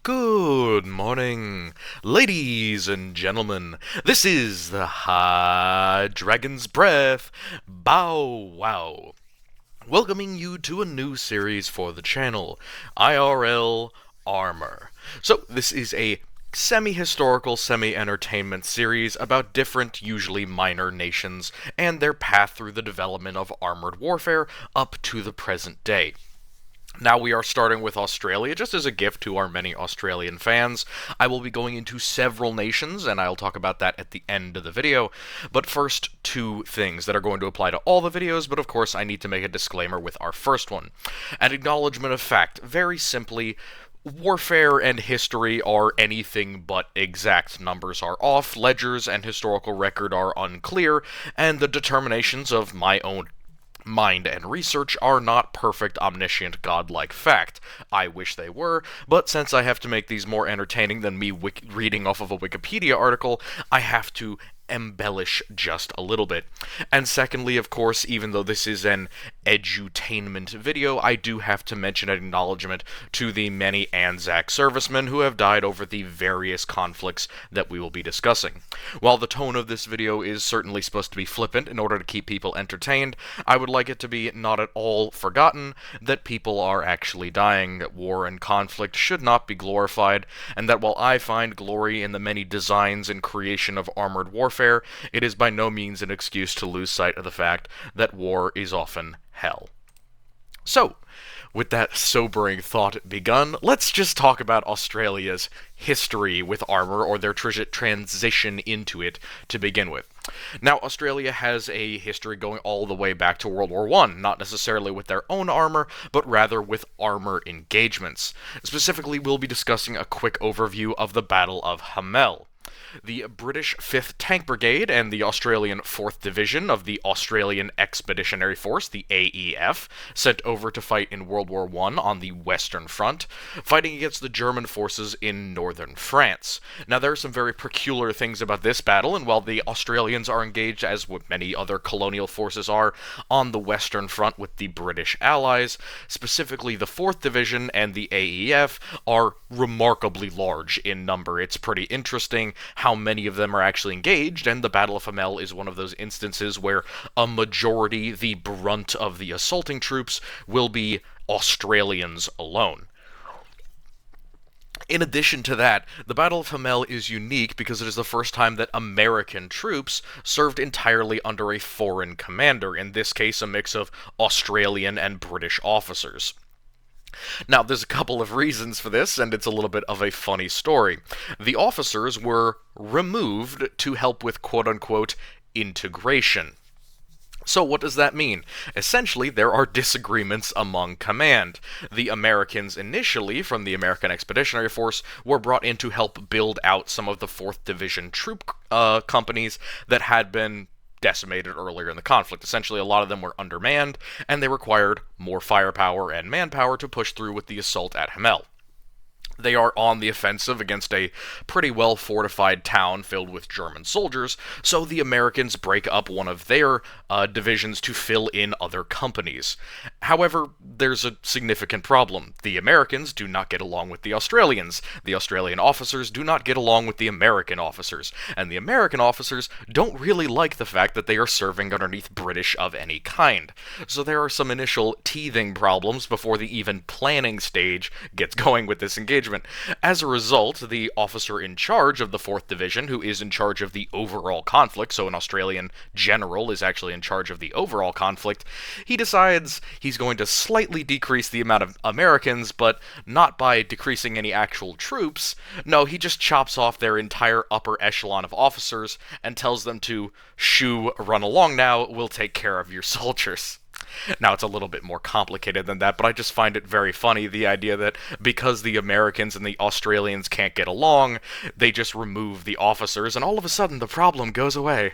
Good morning, ladies and gentlemen. This is the High Dragon's Breath Bow Wow, welcoming you to a new series for the channel, IRL Armor. So, this is a semi-historical, semi-entertainment series about different, usually minor nations and their path through the development of armored warfare up to the present day. Now we are starting with Australia, just as a gift to our many Australian fans. I will be going into several nations, and I'll talk about that at the end of the video. But first, two things that are going to apply to all the videos, but of course I need to make a disclaimer with our first one. An acknowledgement of fact, very simply, warfare and history are anything but exact. Numbers are off, ledgers and historical record are unclear, and the determinations of my own mind and research are not perfect, omniscient, godlike fact. I wish they were, but since I have to make these more entertaining than me reading off of a Wikipedia article, I have to embellish just a little bit. And secondly, of course, even though this is an edutainment video, I do have to mention an acknowledgement to the many Anzac servicemen who have died over the various conflicts that we will be discussing. While the tone of this video is certainly supposed to be flippant in order to keep people entertained, I would like it to be not at all forgotten that people are actually dying, that war and conflict should not be glorified, and that while I find glory in the many designs and creation of armored warfare, it is by no means an excuse to lose sight of the fact that war is often hell. So, with that sobering thought begun, let's just talk about Australia's history with armor, or their transition into it, to begin with. Now, Australia has a history going all the way back to World War I, not necessarily with their own armor, but rather with armor engagements. Specifically, we'll be discussing a quick overview of the Battle of Hamel. The British 5th Tank Brigade and the Australian 4th Division of the Australian Expeditionary Force, the AEF, sent over to fight in World War I on the Western Front, fighting against the German forces in northern France. Now, there are some very peculiar things about this battle, and while the Australians are engaged, as what many other colonial forces are, on the Western Front with the British Allies, specifically the 4th Division and the AEF are remarkably large in number. It's pretty interesting how many of them are actually engaged, and the Battle of Hamel is one of those instances where a majority, the brunt of the assaulting troops, will be Australians alone. In addition to that, the Battle of Hamel is unique because it is the first time that American troops served entirely under a foreign commander, in this case a mix of Australian and British officers. Now, there's a couple of reasons for this, and it's a little bit of a funny story. The officers were removed to help with quote-unquote integration. So what does that mean? Essentially, there are disagreements among command. The Americans initially, from the American Expeditionary Force, were brought in to help build out some of the 4th Division troop companies that had been decimated earlier in the conflict. Essentially, a lot of them were undermanned, and they required more firepower and manpower to push through with the assault at Hamel. They are on the offensive against a pretty well-fortified town filled with German soldiers, so the Americans break up one of their divisions to fill in other companies. However, there's a significant problem. The Americans do not get along with the Australians. The Australian officers do not get along with the American officers. And the American officers don't really like the fact that they are serving underneath British of any kind. So there are some initial teething problems before the even planning stage gets going with this engagement. As a result, the officer in charge of the 4th Division, who is in charge of the overall conflict, so an Australian general is actually in charge of the overall conflict, he decides he's going to slightly decrease the amount of Americans, but not by decreasing any actual troops. No, he just chops off their entire upper echelon of officers and tells them to shoo, run along now, we'll take care of your soldiers. Now, it's a little bit more complicated than that, but I just find it very funny, the idea that because the Americans and the Australians can't get along, they just remove the officers, and all of a sudden the problem goes away.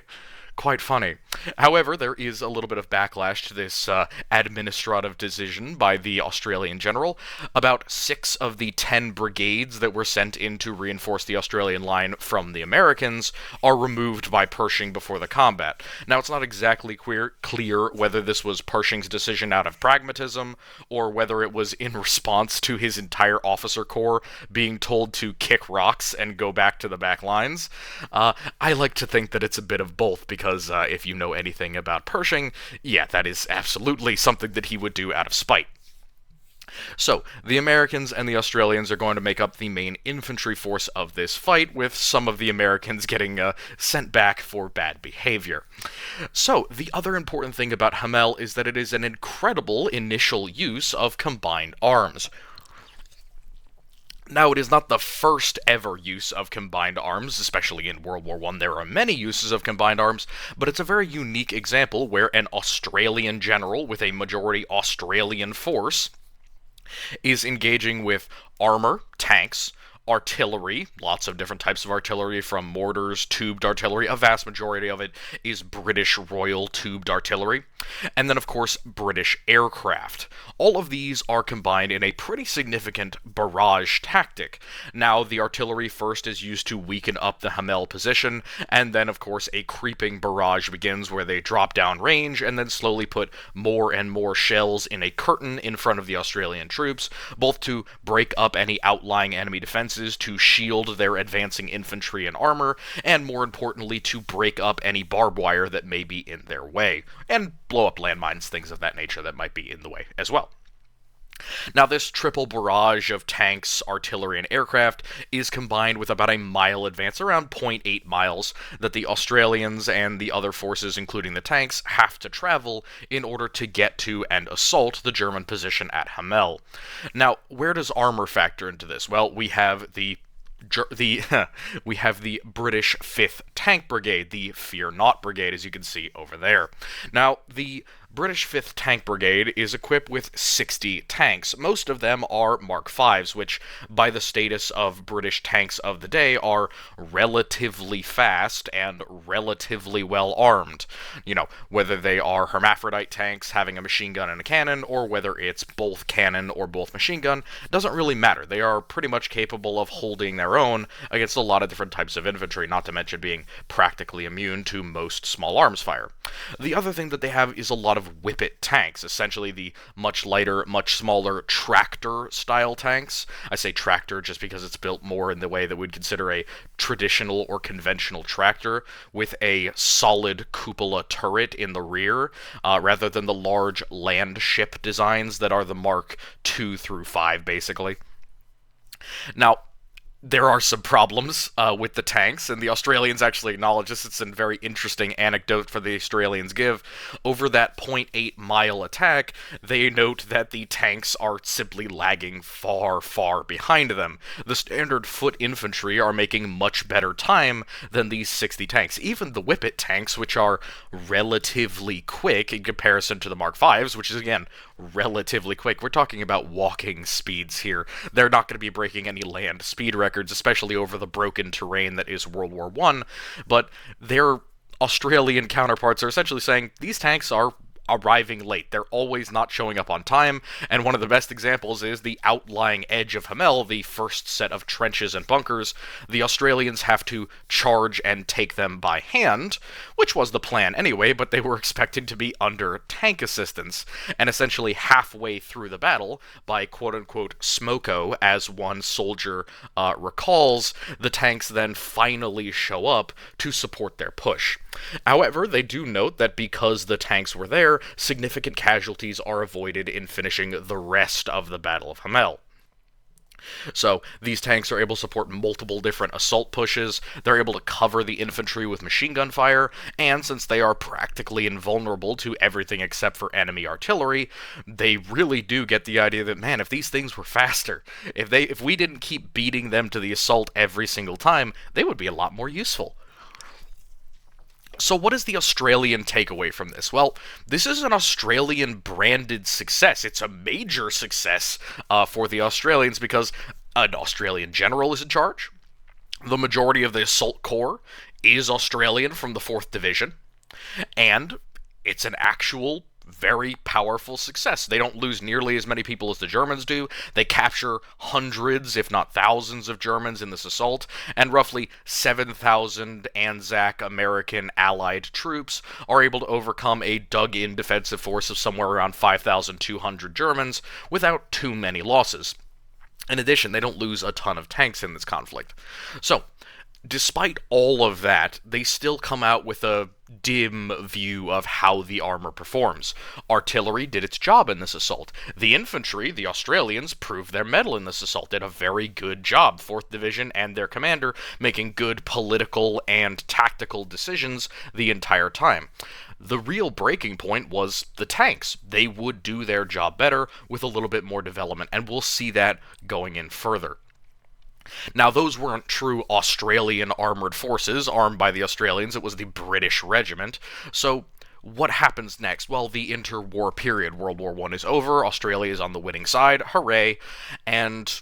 Quite funny. However, there is a little bit of backlash to this administrative decision by the Australian general. About 6 of the 10 brigades that were sent in to reinforce the Australian line from the Americans are removed by Pershing before the combat. Now, it's not exactly clear whether this was Pershing's decision out of pragmatism or whether it was in response to his entire officer corps being told to kick rocks and go back to the back lines. I like to think that it's a bit of both, because if you know anything about Pershing, yeah, that is absolutely something that he would do out of spite. So, the Americans and the Australians are going to make up the main infantry force of this fight, with some of the Americans getting sent back for bad behavior. So, the other important thing about Hamel is that it is an incredible initial use of combined arms. Now, it is not the first ever use of combined arms, especially in World War I. There are many uses of combined arms, but it's a very unique example where an Australian general with a majority Australian force is engaging with armor, tanks, artillery, lots of different types of artillery, from mortars, tubed artillery. A vast majority of it is British Royal tubed artillery. And then, of course, British aircraft. All of these are combined in a pretty significant barrage tactic. Now, the artillery first is used to weaken up the Hamel position, and then, of course, a creeping barrage begins where they drop down range and then slowly put more and more shells in a curtain in front of the Australian troops, both to break up any outlying enemy defenses, to shield their advancing infantry and armor, and more importantly, to break up any barbed wire that may be in their way, and blow up landmines, things of that nature that might be in the way as well. Now, this triple barrage of tanks, artillery, and aircraft is combined with about a mile advance, around 0.8 miles, that the Australians and the other forces, including the tanks, have to travel in order to get to and assault the German position at Hamel. Now, where does armor factor into this? Well, we have the British 5th Tank Brigade, the Fear Not Brigade, as you can see over there. Now, the British 5th Tank Brigade is equipped with 60 tanks. Most of them are Mark Vs, which, by the status of British tanks of the day, are relatively fast and relatively well armed. You know, whether they are hermaphrodite tanks having a machine gun and a cannon, or whether it's both cannon or both machine gun, doesn't really matter. They are pretty much capable of holding their own against a lot of different types of infantry, not to mention being practically immune to most small arms fire. The other thing that they have is a lot of Whippet tanks, essentially the much lighter, much smaller tractor-style tanks. I say tractor just because it's built more in the way that we'd consider a traditional or conventional tractor, with a solid cupola turret in the rear, rather than the large land ship designs that are the Mark II through 5, basically. Now, there are some problems with the tanks, and the Australians actually acknowledge this. It's a very interesting anecdote for the Australians give. Over that 0.8 mile attack, they note that the tanks are simply lagging far, far behind them. The standard foot infantry are making much better time than these 60 tanks. Even the Whippet tanks, which are relatively quick in comparison to the Mark Vs, which is, again, relatively quick. We're talking about walking speeds here. They're not going to be breaking any land speed records, especially over the broken terrain that is World War I, but their Australian counterparts are essentially saying these tanks are arriving late. They're always not showing up on time, and one of the best examples is the outlying edge of Hamel, the first set of trenches and bunkers. The Australians have to charge and take them by hand, which was the plan anyway, but they were expected to be under tank assistance, and essentially halfway through the battle, by quote-unquote smoko, as one soldier recalls, the tanks then finally show up to support their push. However, they do note that because the tanks were there, significant casualties are avoided in finishing the rest of the Battle of Hamel. So, these tanks are able to support multiple different assault pushes, they're able to cover the infantry with machine gun fire, and since they are practically invulnerable to everything except for enemy artillery, they really do get the idea that, man, if these things were faster, if we didn't keep beating them to the assault every single time, they would be a lot more useful. So what is the Australian takeaway from this? Well, this is an Australian-branded success. It's a major success for the Australians because an Australian general is in charge. The majority of the assault corps is Australian from the 4th Division. And it's an actual very powerful success. They don't lose nearly as many people as the Germans do. They capture hundreds, if not thousands, of Germans in this assault, and roughly 7,000 Anzac American Allied troops are able to overcome a dug in defensive force of somewhere around 5,200 Germans without too many losses. In addition, they don't lose a ton of tanks in this conflict. So, despite all of that, they still come out with a dim view of how the armor performs. Artillery did its job in this assault. The infantry, the Australians, proved their mettle in this assault, did a very good job. 4th Division and their commander making good political and tactical decisions the entire time. The real breaking point was the tanks. They would do their job better with a little bit more development, and we'll see that going in further. Now, those weren't true Australian armored forces armed by the Australians, it was the British regiment. So, what happens next? Well, the interwar period. World War I is over, Australia is on the winning side, hooray, and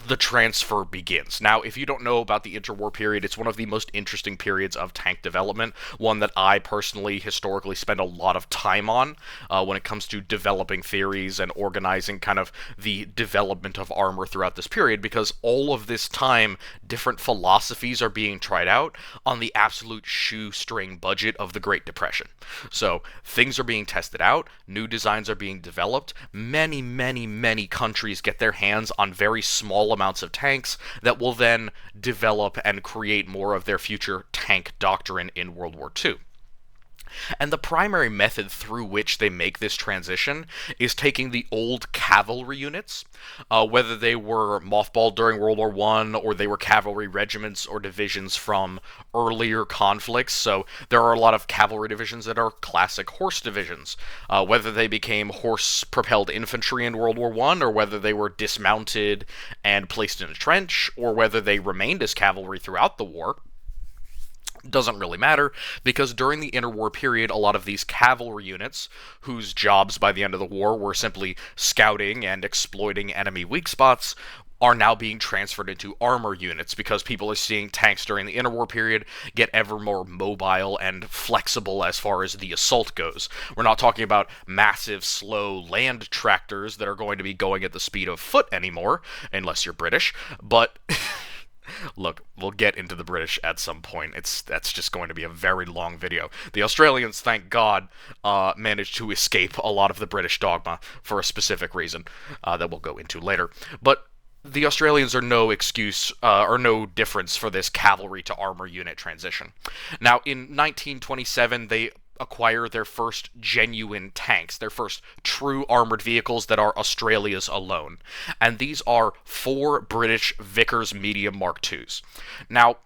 the transfer begins. Now, if you don't know about the interwar period, it's one of the most interesting periods of tank development, one that I personally historically spend a lot of time on when it comes to developing theories and organizing kind of the development of armor throughout this period, because all of this time, different philosophies are being tried out on the absolute shoestring budget of the Great Depression. So, things are being tested out, new designs are being developed, many countries get their hands on very small amounts of tanks that will then develop and create more of their future tank doctrine in World War II. And the primary method through which they make this transition is taking the old cavalry units, whether they were mothballed during World War I or they were cavalry regiments or divisions from earlier conflicts. So there are a lot of cavalry divisions that are classic horse divisions, whether they became horse-propelled infantry in World War I or whether they were dismounted and placed in a trench or whether they remained as cavalry throughout the war. Doesn't really matter, because during the interwar period, a lot of these cavalry units, whose jobs by the end of the war were simply scouting and exploiting enemy weak spots, are now being transferred into armor units because people are seeing tanks during the interwar period get ever more mobile and flexible as far as the assault goes. We're not talking about massive, slow land tractors that are going to be going at the speed of foot anymore, unless you're British, but... Look, we'll get into the British at some point. That's just going to be a very long video. The Australians, thank God, managed to escape a lot of the British dogma for a specific reason that we'll go into later. But the Australians are no excuse or no difference for this cavalry to armor unit transition. Now, in 1927, they acquire their first genuine tanks, their first true armored vehicles that are Australia's alone. And these are 4 British Vickers Medium Mark IIs. Now,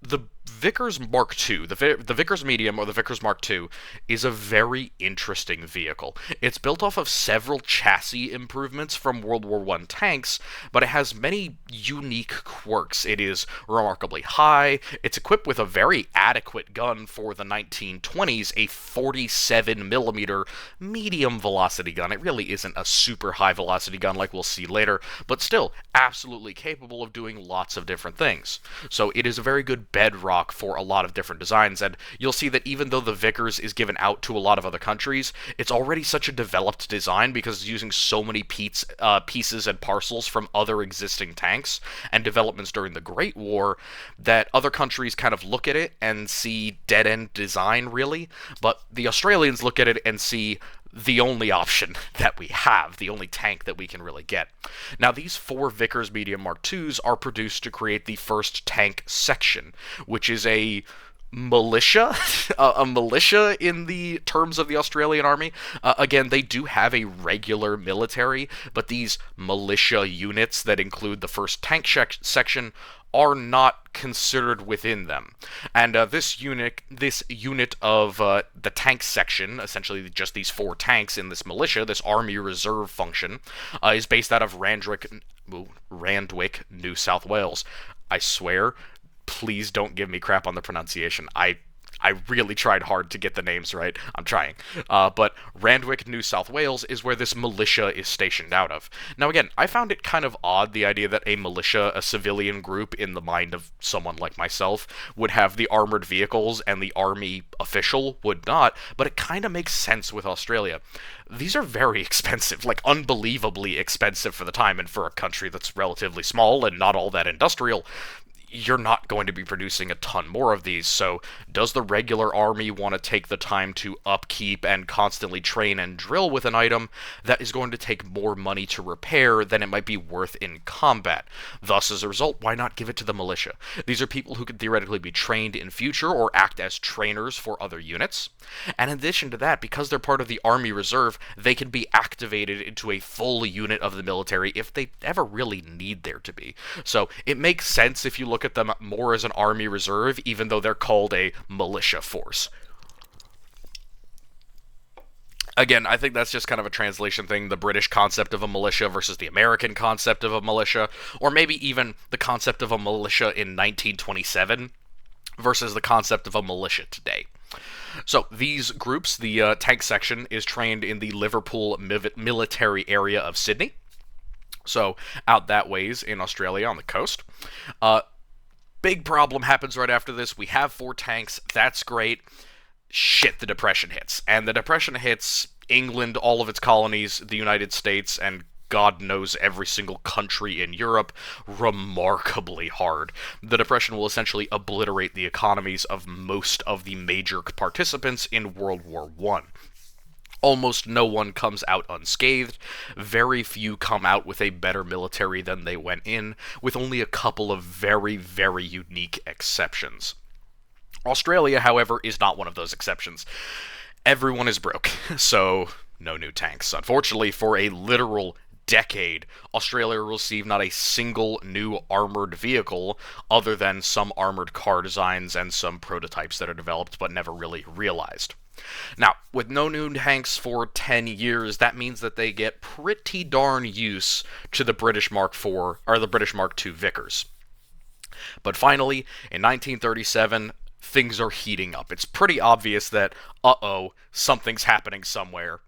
the Vickers Mark II, the Vickers Medium or the Vickers Mark II, is a very interesting vehicle. It's built off of several chassis improvements from World War I tanks, but it has many unique quirks. It is remarkably high, it's equipped with a very adequate gun for the 1920s, a 47mm medium velocity gun. It really isn't a super high velocity gun like we'll see later, but still absolutely capable of doing lots of different things. So it is a very good bedrock for a lot of different designs, and you'll see that even though the Vickers is given out to a lot of other countries, it's already such a developed design because it's using so many pieces and parcels from other existing tanks and developments during the Great War that other countries kind of look at it and see dead-end design, really, but the Australians look at it and see the only option that we have, the only tank that we can really get. Now, these 4 Vickers Medium Mark IIs are produced to create the first tank section, which is a militia, a militia in the terms of the Australian Army. Again, they do have a regular military, but these militia units that include the first tank section are not considered within them. And this unit of the tank section, essentially just these 4 tanks in this militia, this Army Reserve function, is based out of Randwick, New South Wales. I swear, please don't give me crap on the pronunciation. I I really tried hard to get the names right. I'm trying. But Randwick, New South Wales is where this militia is stationed out of. Now, again, I found it kind of odd, the idea that a militia, a civilian group in the mind of someone like myself, would have the armored vehicles and the army official would not, but it kind of makes sense with Australia. These are very expensive, like unbelievably expensive for the time, and for a country that's relatively small and not all that industrial, you're not going to be producing a ton more of these. So does the regular army want to take the time to upkeep and constantly train and drill with an item that is going to take more money to repair than it might be worth in combat? Thus, as a result, why not give it to the militia? These are people who could theoretically be trained in future or act as trainers for other units. And in addition to that, because they're part of the Army Reserve, they can be activated into a full unit of the military if they ever really need there to be. So it makes sense if you look at them more as an Army Reserve, even though they're called a militia force. Again, I think that's just kind of a translation thing, the British concept of a militia versus the American concept of a militia, or maybe even the concept of a militia in 1927 versus the concept of a militia today. So these groups, the tank section is trained in the Liverpool military area of Sydney. So out that ways in Australia on the coast. Big problem happens right after this. We have 4 tanks. That's great. Shit, the Depression hits. And the Depression hits England, all of its colonies, the United States, and God knows every single country in Europe remarkably hard. The Depression will essentially obliterate the economies of most of the major participants in World War I. Almost no one comes out unscathed. Very few come out with a better military than they went in, with only a couple of very, very unique exceptions. Australia, however, is not one of those exceptions. Everyone is broke, so no new tanks. Unfortunately, for a literal decade, Australia received not a single new armored vehicle other than some armored car designs and some prototypes that are developed but never really realized. Now, with no new tanks for 10 years, that means that they get pretty darn used to the British Mark IV, or the British Mark II Vickers. But finally, in 1937, things are heating up. It's pretty obvious that, something's happening somewhere.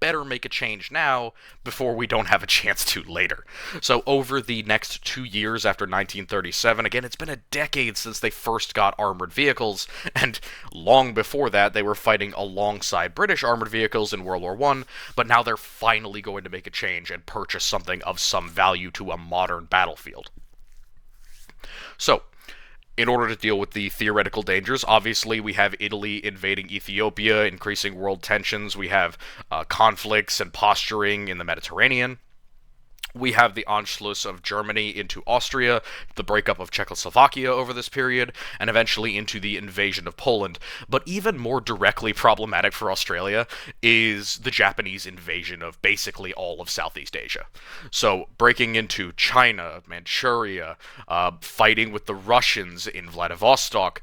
Better make a change now before we don't have a chance to later. So over the next 2 years after 1937, again, it's been a decade since they first got armored vehicles, and long before that they were fighting alongside British armored vehicles in World War I, but now they're finally going to make a change and purchase something of some value to a modern battlefield. So, in order to deal with the theoretical dangers, obviously we have Italy invading Ethiopia, increasing world tensions. We have conflicts and posturing in the Mediterranean. We have the Anschluss of Germany into Austria, the breakup of Czechoslovakia over this period, and eventually into the invasion of Poland. But even more directly problematic for Australia is the Japanese invasion of basically all of Southeast Asia. So breaking into China, Manchuria, fighting with the Russians in Vladivostok,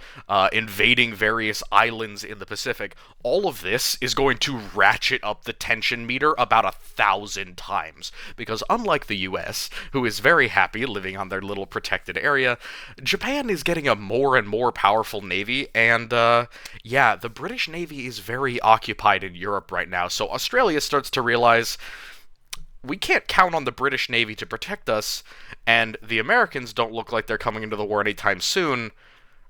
invading various islands in the Pacific, all of this is going to ratchet up the tension meter about 1,000 times, because unlike the US, who is very happy living on their little protected area, Japan is getting a more and more powerful navy, and the British Navy is very occupied in Europe right now, so Australia starts to realize we can't count on the British Navy to protect us, and the Americans don't look like they're coming into the war anytime soon.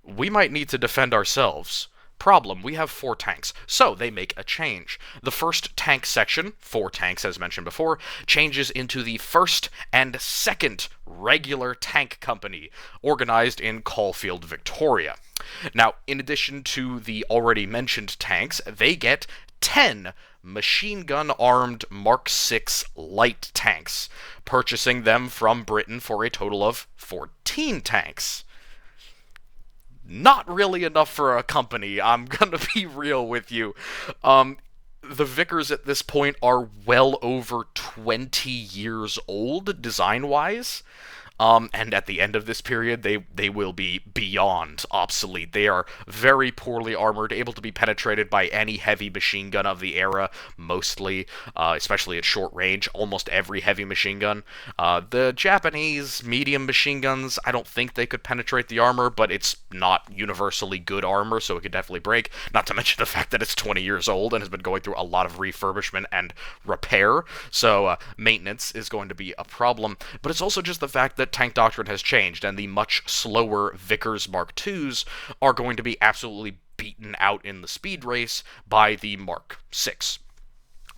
We might need to defend ourselves. Problem, we have 4 tanks, so they make a change. The first tank section, 4 tanks as mentioned before, changes into the 1st and 2nd regular tank company, organized in Caulfield, Victoria. Now, in addition to the already mentioned tanks, they get 10 machine gun armed Mark VI light tanks, purchasing them from Britain for a total of 14 tanks. Not really enough for a company, I'm gonna be real with you. The Vickers at this point are well over 20 years old, design-wise. And at the end of this period, they will be beyond obsolete. They are very poorly armored, able to be penetrated by any heavy machine gun of the era, mostly, especially at short range, almost every heavy machine gun. The Japanese medium machine guns, I don't think they could penetrate the armor, but it's not universally good armor, so it could definitely break. Not to mention the fact that it's 20 years old and has been going through a lot of refurbishment and repair, so maintenance is going to be a problem. But it's also just the fact that tank doctrine has changed, and the much slower Vickers Mark IIs are going to be absolutely beaten out in the speed race by the Mark VI.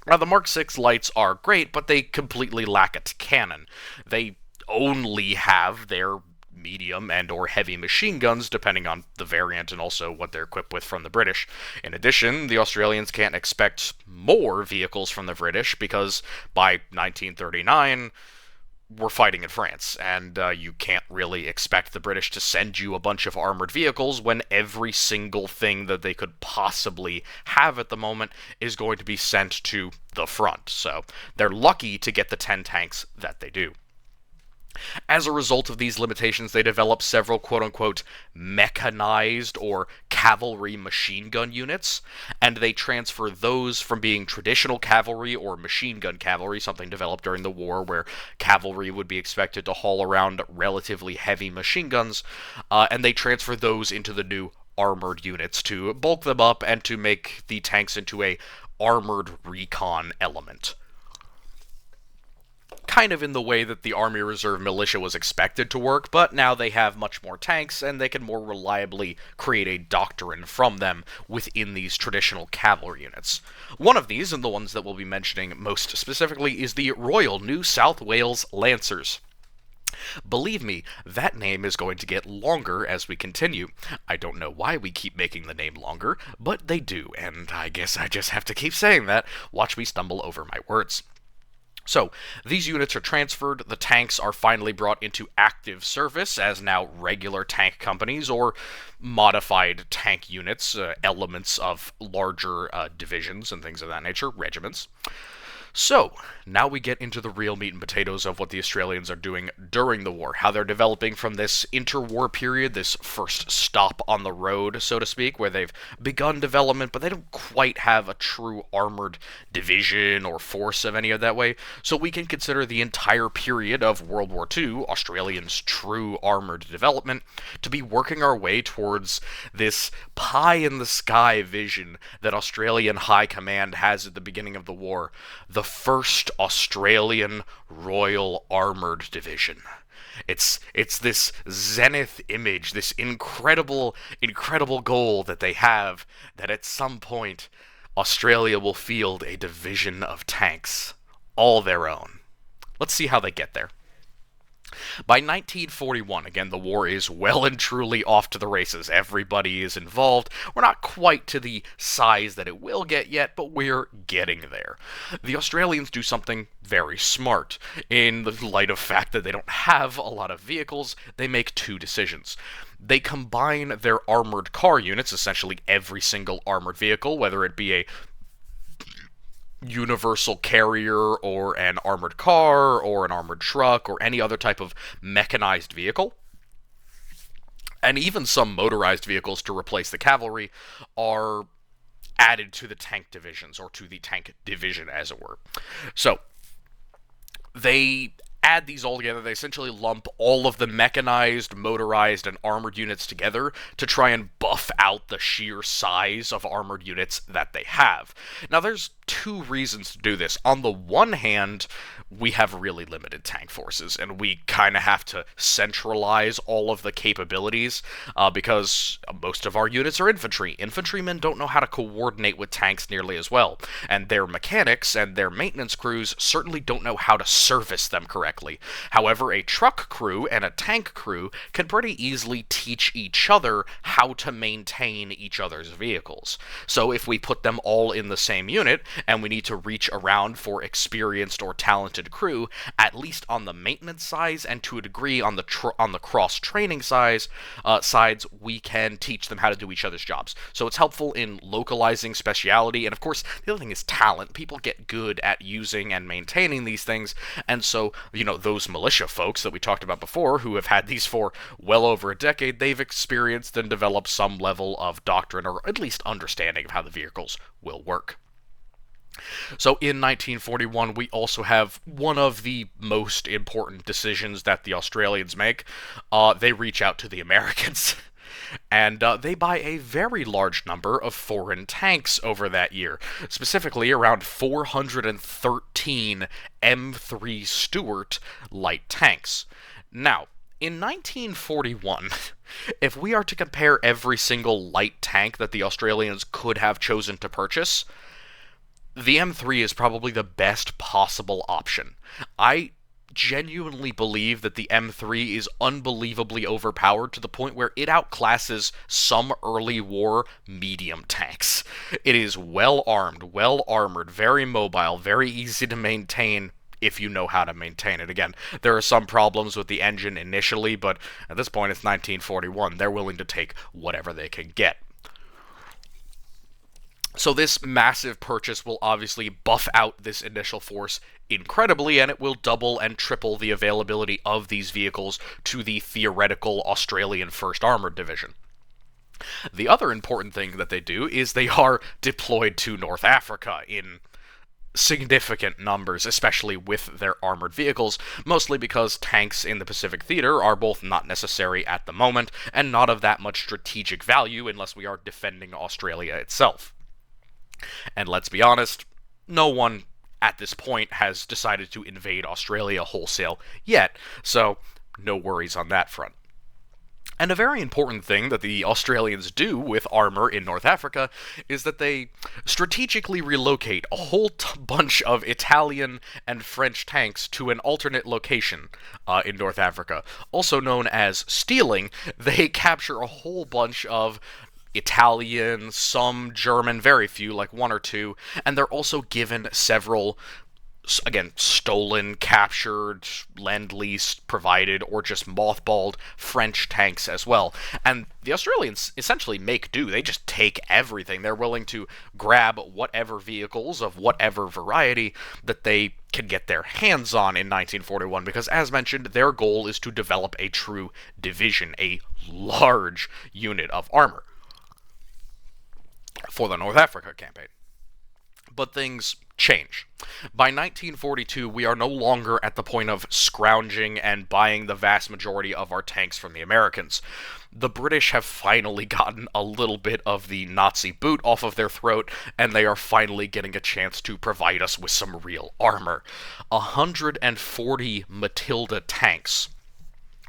Now, the Mark VI lights are great, but they completely lack a cannon. They only have their medium and or heavy machine guns, depending on the variant and also what they're equipped with from the British. In addition, the Australians can't expect more vehicles from the British, because by 1939, we're fighting in France, and you can't really expect the British to send you a bunch of armored vehicles when every single thing that they could possibly have at the moment is going to be sent to the front. So they're lucky to get the 10 tanks that they do. As a result of these limitations, they developed several quote-unquote mechanized or cavalry machine gun units, and they transfer those from being traditional cavalry or machine gun cavalry, something developed during the war where cavalry would be expected to haul around relatively heavy machine guns, and they transfer those into the new armored units to bulk them up and to make the tanks into a armored recon element. Kind of in the way that the Army Reserve Militia was expected to work, but now they have much more tanks, and they can more reliably create a doctrine from them within these traditional cavalry units. One of these, and the ones that we'll be mentioning most specifically, is the Royal New South Wales Lancers. Believe me, that name is going to get longer as we continue. I don't know why we keep making the name longer, but they do, and I guess I just have to keep saying that. Watch me stumble over my words. So, these units are transferred, the tanks are finally brought into active service as now regular tank companies or modified tank units, elements of larger divisions and things of that nature, regiments. So, now we get into the real meat and potatoes of what the Australians are doing during the war, how they're developing from this interwar period, this first stop on the road, so to speak, where they've begun development, but they don't quite have a true armored division or force of any of that way, so we can consider the entire period of World War II, Australians' true armored development, to be working our way towards this pie-in-the-sky vision that Australian High Command has at the beginning of the war, the first Australian Royal Armoured Division. It's this zenith image, this incredible goal that they have, that at some point Australia will field a division of tanks, all their own. Let's see how they get there. By 1941, again, the war is well and truly off to the races. Everybody is involved. We're not quite to the size that it will get yet, but we're getting there. The Australians do something very smart. In the light of fact that they don't have a lot of vehicles, they make two decisions. They combine their armored car units, essentially every single armored vehicle, whether it be a universal carrier or an armored car or an armored truck or any other type of mechanized vehicle, and even some motorized vehicles to replace the cavalry, are added to the tank divisions, or to the tank division, as it were. So, they add these all together. They essentially lump all of the mechanized, motorized, and armored units together to try and buff out the sheer size of armored units that they have. Now, there's two reasons to do this. On the one hand, we have really limited tank forces, and we kind of have to centralize all of the capabilities because most of our units are infantry. Infantrymen don't know how to coordinate with tanks nearly as well, and their mechanics and their maintenance crews certainly don't know how to service them correctly. However, a truck crew and a tank crew can pretty easily teach each other how to maintain each other's vehicles. So if we put them all in the same unit, and we need to reach around for experienced or talented crew, at least on the maintenance sides and to a degree on the cross-training sides, we can teach them how to do each other's jobs. So it's helpful in localizing speciality, and of course, the other thing is talent. People get good at using and maintaining these things, and so, those militia folks that we talked about before who have had these for well over a decade, they've experienced and developed some level of doctrine or at least understanding of how the vehicles will work. So in 1941, we also have one of the most important decisions that the Australians make. They reach out to the Americans. And they buy a very large number of foreign tanks over that year, specifically around 413 M3 Stuart light tanks. Now, in 1941, if we are to compare every single light tank that the Australians could have chosen to purchase, the M3 is probably the best possible option. I genuinely believe that the M3 is unbelievably overpowered to the point where it outclasses some early war medium tanks. It is well armed, well armored, very mobile, very easy to maintain if you know how to maintain it. Again, there are some problems with the engine initially, but at this point it's 1941. They're willing to take whatever they can get. So this massive purchase will obviously buff out this initial force incredibly, and it will double and triple the availability of these vehicles to the theoretical Australian 1st Armoured Division. The other important thing that they do is they are deployed to North Africa in significant numbers, especially with their armored vehicles, mostly because tanks in the Pacific Theater are both not necessary at the moment and not of that much strategic value unless we are defending Australia itself. And let's be honest, no one at this point has decided to invade Australia wholesale yet, so no worries on that front. And a very important thing that the Australians do with armor in North Africa is that they strategically relocate a whole bunch of Italian and French tanks to an alternate location in North Africa. Also known as stealing, they capture a whole bunch of Italian, some German, very few, like one or two, and they're also given several, again, stolen, captured, lend-leased, provided, or just mothballed French tanks as well. And the Australians essentially make do. They just take everything. They're willing to grab whatever vehicles of whatever variety that they can get their hands on in 1941, because as mentioned, their goal is to develop a true division, a large unit of armor for the North Africa campaign. But things change. By 1942, we are no longer at the point of scrounging and buying the vast majority of our tanks from the Americans. The British have finally gotten a little bit of the Nazi boot off of their throat, and they are finally getting a chance to provide us with some real armor. 140 Matilda tanks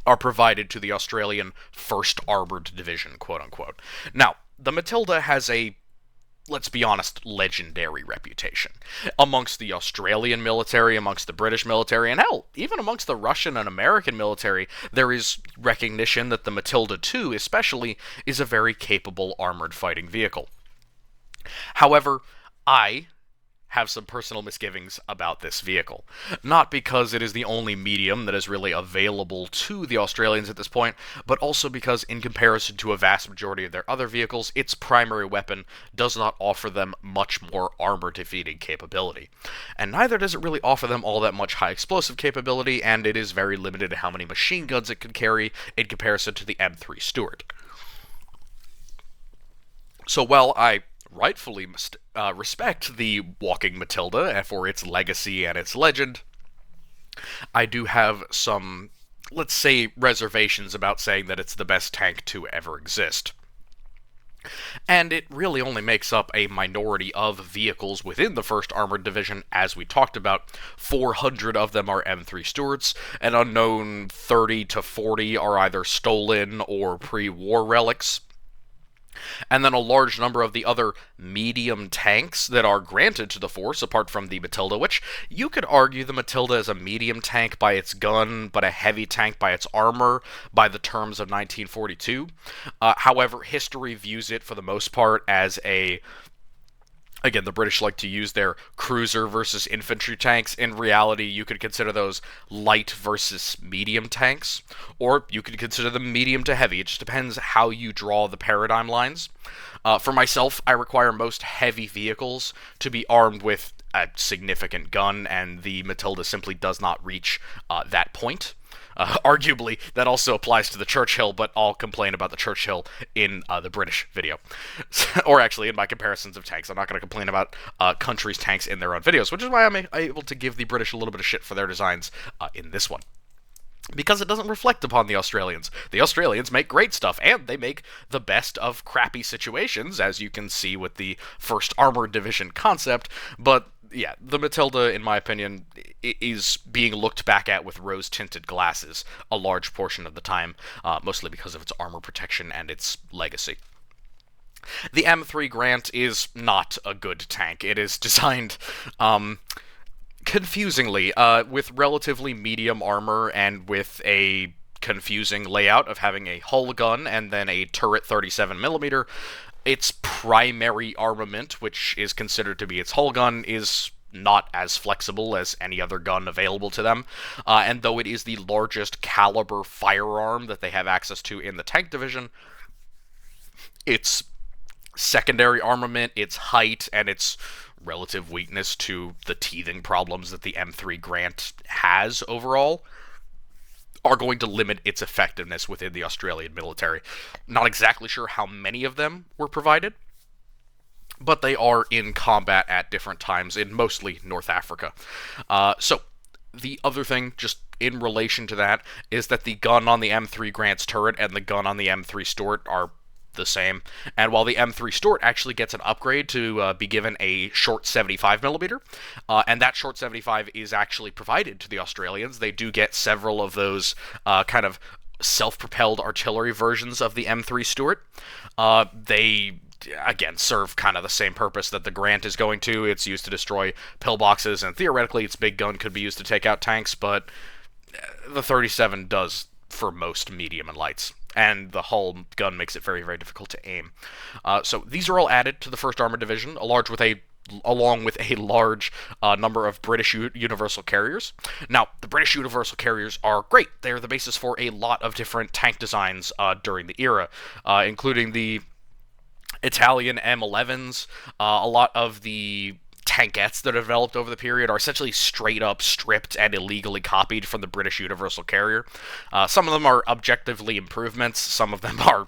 are provided to the Australian 1st Armoured Division, quote-unquote. Now, the Matilda has a, let's be honest, legendary reputation. Amongst the Australian military, amongst the British military, and hell, even amongst the Russian and American military, there is recognition that the Matilda II, especially, is a very capable armored fighting vehicle. However, I have some personal misgivings about this vehicle. Not because it is the only medium that is really available to the Australians at this point, but also because in comparison to a vast majority of their other vehicles, its primary weapon does not offer them much more armor-defeating capability. And neither does it really offer them all that much high explosive capability, and it is very limited in how many machine guns it can carry in comparison to the M3 Stuart. So while I rightfully respect the Walking Matilda for its legacy and its legend, I do have some, let's say, reservations about saying that it's the best tank to ever exist. And it really only makes up a minority of vehicles within the 1st Armored Division. As we talked about, 400 of them are M3 Stuarts, an unknown 30 to 40 are either stolen or pre-war relics. And then a large number of the other medium tanks that are granted to the force, apart from the Matilda, which you could argue the Matilda is a medium tank by its gun, but a heavy tank by its armor, by the terms of 1942. However, history views it, for the most part, as a... Again, the British like to use their cruiser versus infantry tanks. In reality, you could consider those light versus medium tanks, or you could consider them medium to heavy. It just depends how you draw the paradigm lines. For myself, I require most heavy vehicles to be armed with a significant gun, and the Matilda simply does not reach that point. Arguably, that also applies to the Churchill, but I'll complain about the Churchill in the British video. Or actually, in my comparisons of tanks. I'm not going to complain about countries' tanks in their own videos, which is why I'm able to give the British a little bit of shit for their designs in this one. Because it doesn't reflect upon the Australians. The Australians make great stuff, and they make the best of crappy situations, as you can see with the 1st Armored Division concept, but yeah, the Matilda, in my opinion, is being looked back at with rose-tinted glasses a large portion of the time, mostly because of its armor protection and its legacy. The M3 Grant is not a good tank. It is designed confusingly, with relatively medium armor and with a confusing layout of having a hull gun and then a turret 37mm. Its primary armament, which is considered to be its hull gun, is not as flexible as any other gun available to them, and though it is the largest caliber firearm that they have access to in the tank division, its secondary armament, its height, and its relative weakness to the teething problems that the M3 Grant has overall are going to limit its effectiveness within the Australian military. Not exactly sure how many of them were provided, but they are in combat at different times in mostly North Africa. So, the other thing, just in relation to that, is that the gun on the M3 Grant's turret and the gun on the M3 Stuart are the same, and while the M3 Stuart actually gets an upgrade to be given a short 75mm, and that short 75 is actually provided to the Australians. They do get several of those kind of self-propelled artillery versions of the M3 Stuart. They, again, serve kind of the same purpose that the Grant is going to. It's used to destroy pillboxes, and theoretically its big gun could be used to take out tanks, but the 37 does for most medium and lights, and the hull gun makes it very, very difficult to aim. So these are all added to the 1st Armored Division, along with a large number of British Universal Carriers. Now, the British Universal Carriers are great. They're the basis for a lot of different tank designs during the era, including the Italian M11s, a lot of the tankettes that are developed over the period are essentially straight up stripped and illegally copied from the British Universal Carrier. Some of them are objectively improvements, some of them are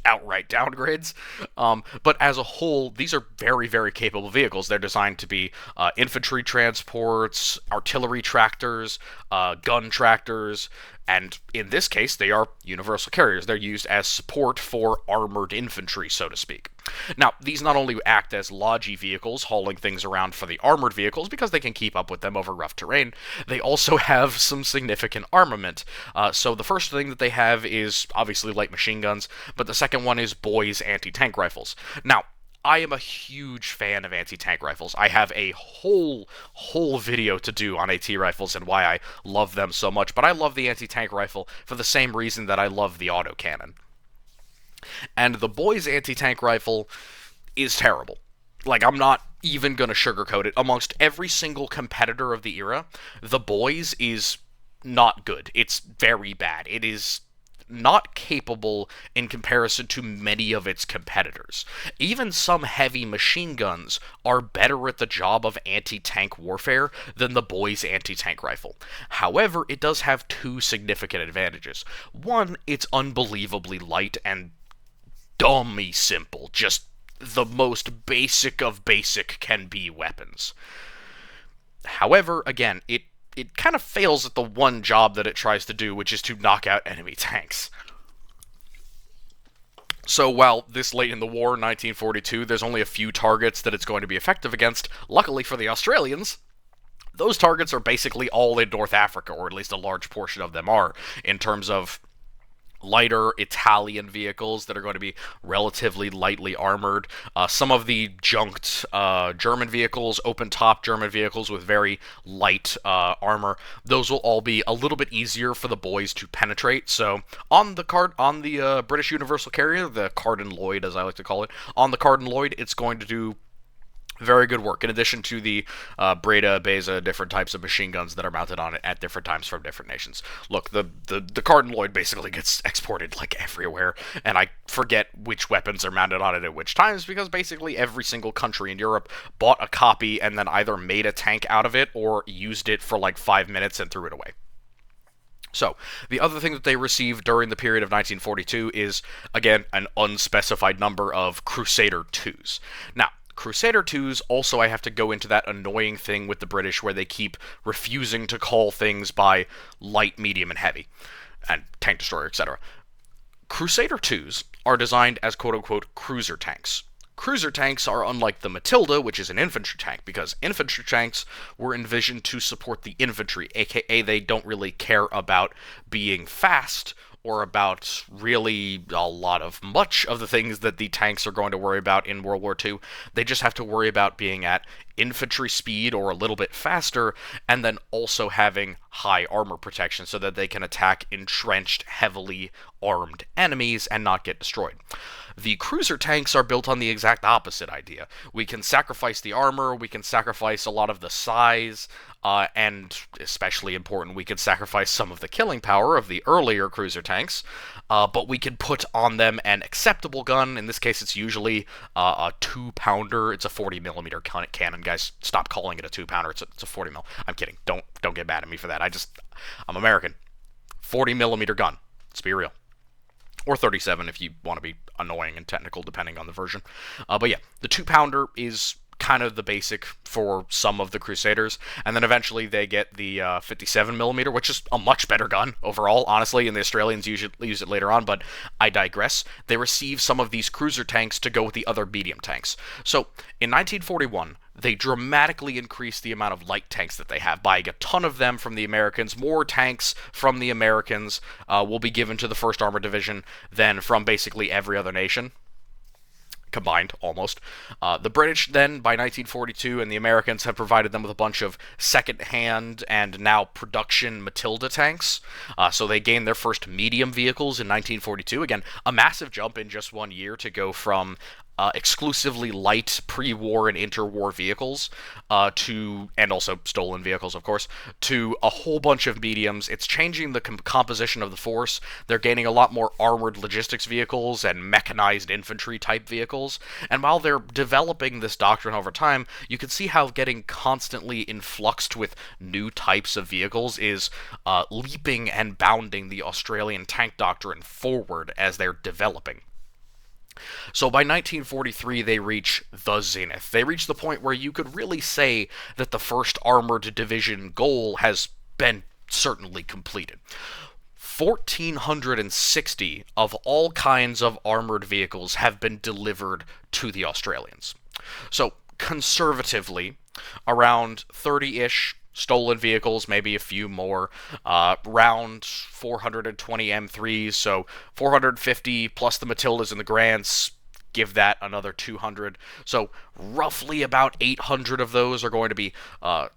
outright downgrades, but as a whole, these are very, very capable vehicles. They're designed to be infantry transports, artillery tractors, gun tractors, and in this case, they are universal carriers. They're used as support for armored infantry, so to speak. Now, these not only act as logi vehicles, hauling things around for the armored vehicles, because they can keep up with them over rough terrain, they also have some significant armament. So the first thing that they have is obviously light machine guns, but the second one is Boys anti-tank rifles. Now, I am a huge fan of anti-tank rifles. I have a whole video to do on AT rifles and why I love them so much, but I love the anti-tank rifle for the same reason that I love the autocannon. And the Boys anti-tank rifle is terrible. Like, I'm not even gonna sugarcoat it. Amongst every single competitor of the era, the Boys is not good. It's very bad. It is not capable in comparison to many of its competitors. Even some heavy machine guns are better at the job of anti-tank warfare than the Boys anti-tank rifle. However, it does have two significant advantages. One, it's unbelievably light and dummy simple. Just the most basic of basic can be weapons. However, again, it kind of fails at the one job that it tries to do, which is to knock out enemy tanks. So while this late in the war, 1942, there's only a few targets that it's going to be effective against, luckily for the Australians, those targets are basically all in North Africa, or at least a large portion of them are, in terms of lighter Italian vehicles that are going to be relatively lightly armored. Some of the junked German vehicles, open-top German vehicles with very light armor, those will all be a little bit easier for the Boys to penetrate. So on the British Universal Carrier, the Cardin Lloyd as I like to call it, on the Cardin Lloyd, it's going to do Very good work. In addition to the Breda, Beza, different types of machine guns that are mounted on it at different times from different nations. Look, the Cardin Lloyd basically gets exported like everywhere, and I forget which weapons are mounted on it at which times because basically every single country in Europe bought a copy and then either made a tank out of it or used it for like 5 minutes and threw it away. So, the other thing that they received during the period of 1942 is, again, an unspecified number of Crusader 2s. Now, Crusader 2s, also I have to go into that annoying thing with the British where they keep refusing to call things by light, medium, and heavy, and tank destroyer, etc. Crusader 2s are designed as quote-unquote cruiser tanks. Cruiser tanks are unlike the Matilda, which is an infantry tank, because infantry tanks were envisioned to support the infantry, aka they don't really care about being fast or about really much of the things that the tanks are going to worry about in World War II. They just have to worry about being at infantry speed or a little bit faster, and then also having high armor protection so that they can attack entrenched, heavily armed enemies and not get destroyed. The cruiser tanks are built on the exact opposite idea. We can sacrifice the armor, we can sacrifice a lot of the size, and especially important, we can sacrifice some of the killing power of the earlier cruiser tanks, but we can put on them an acceptable gun. In this case, it's usually a 2-pounder. It's a 40mm cannon, guys. Stop calling it a 2-pounder. It's a 40mm. I'm kidding. Don't get mad at me for that. I'm American. 40mm gun. Let's be real. Or 37 if you want to be annoying and technical, depending on the version. But yeah, the 2-pounder is kind of the basic for some of the Crusaders, and then eventually they get the 57mm, which is a much better gun overall, honestly, and the Australians use it later on, but I digress. They receive some of these cruiser tanks to go with the other medium tanks. So, in 1941, they dramatically increased the amount of light tanks that they have, buying a ton of them from the Americans. More tanks from the Americans will be given to the 1st Armored Division than from basically every other nation combined, almost. The British then, by 1942, and the Americans have provided them with a bunch of second-hand and now production Matilda tanks. So they gained their first medium vehicles in 1942. Again, a massive jump in just 1 year to go from exclusively light pre-war and interwar vehicles and also stolen vehicles, of course, to a whole bunch of mediums. It's changing the composition of the force. They're gaining a lot more armored logistics vehicles and mechanized infantry type vehicles. And while they're developing this doctrine over time, you can see how getting constantly influxed with new types of vehicles is leaping and bounding the Australian tank doctrine forward as they're developing. So by 1943, they reach the zenith. They reach the point where you could really say that the 1st Armored Division goal has been certainly completed. 1,460 of all kinds of armored vehicles have been delivered to the Australians. So, conservatively, around 30-ish stolen vehicles, maybe a few more, around 420 M3s, so 450 plus the Matildas and the Grants, give that another 200. So roughly about 800 of those are going to be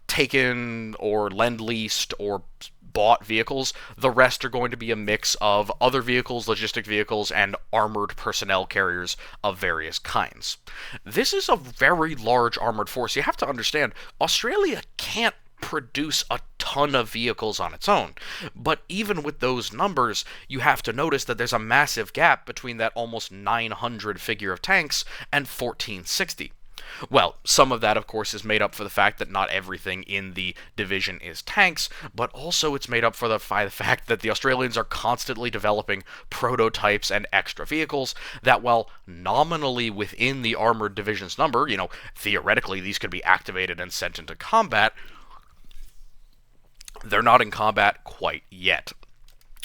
taken or lend-leased or bought vehicles. The rest are going to be a mix of other vehicles, logistic vehicles, and armored personnel carriers of various kinds. This is a very large armored force. You have to understand, Australia can't produce a ton of vehicles on its own. But even with those numbers, you have to notice that there's a massive gap between that almost 900 figure of tanks and 1460. Well, some of that, of course, is made up for the fact that not everything in the division is tanks, but also it's made up for the fact that the Australians are constantly developing prototypes and extra vehicles that, while nominally within the armored division's number, theoretically these could be activated and sent into combat, they're not in combat quite yet.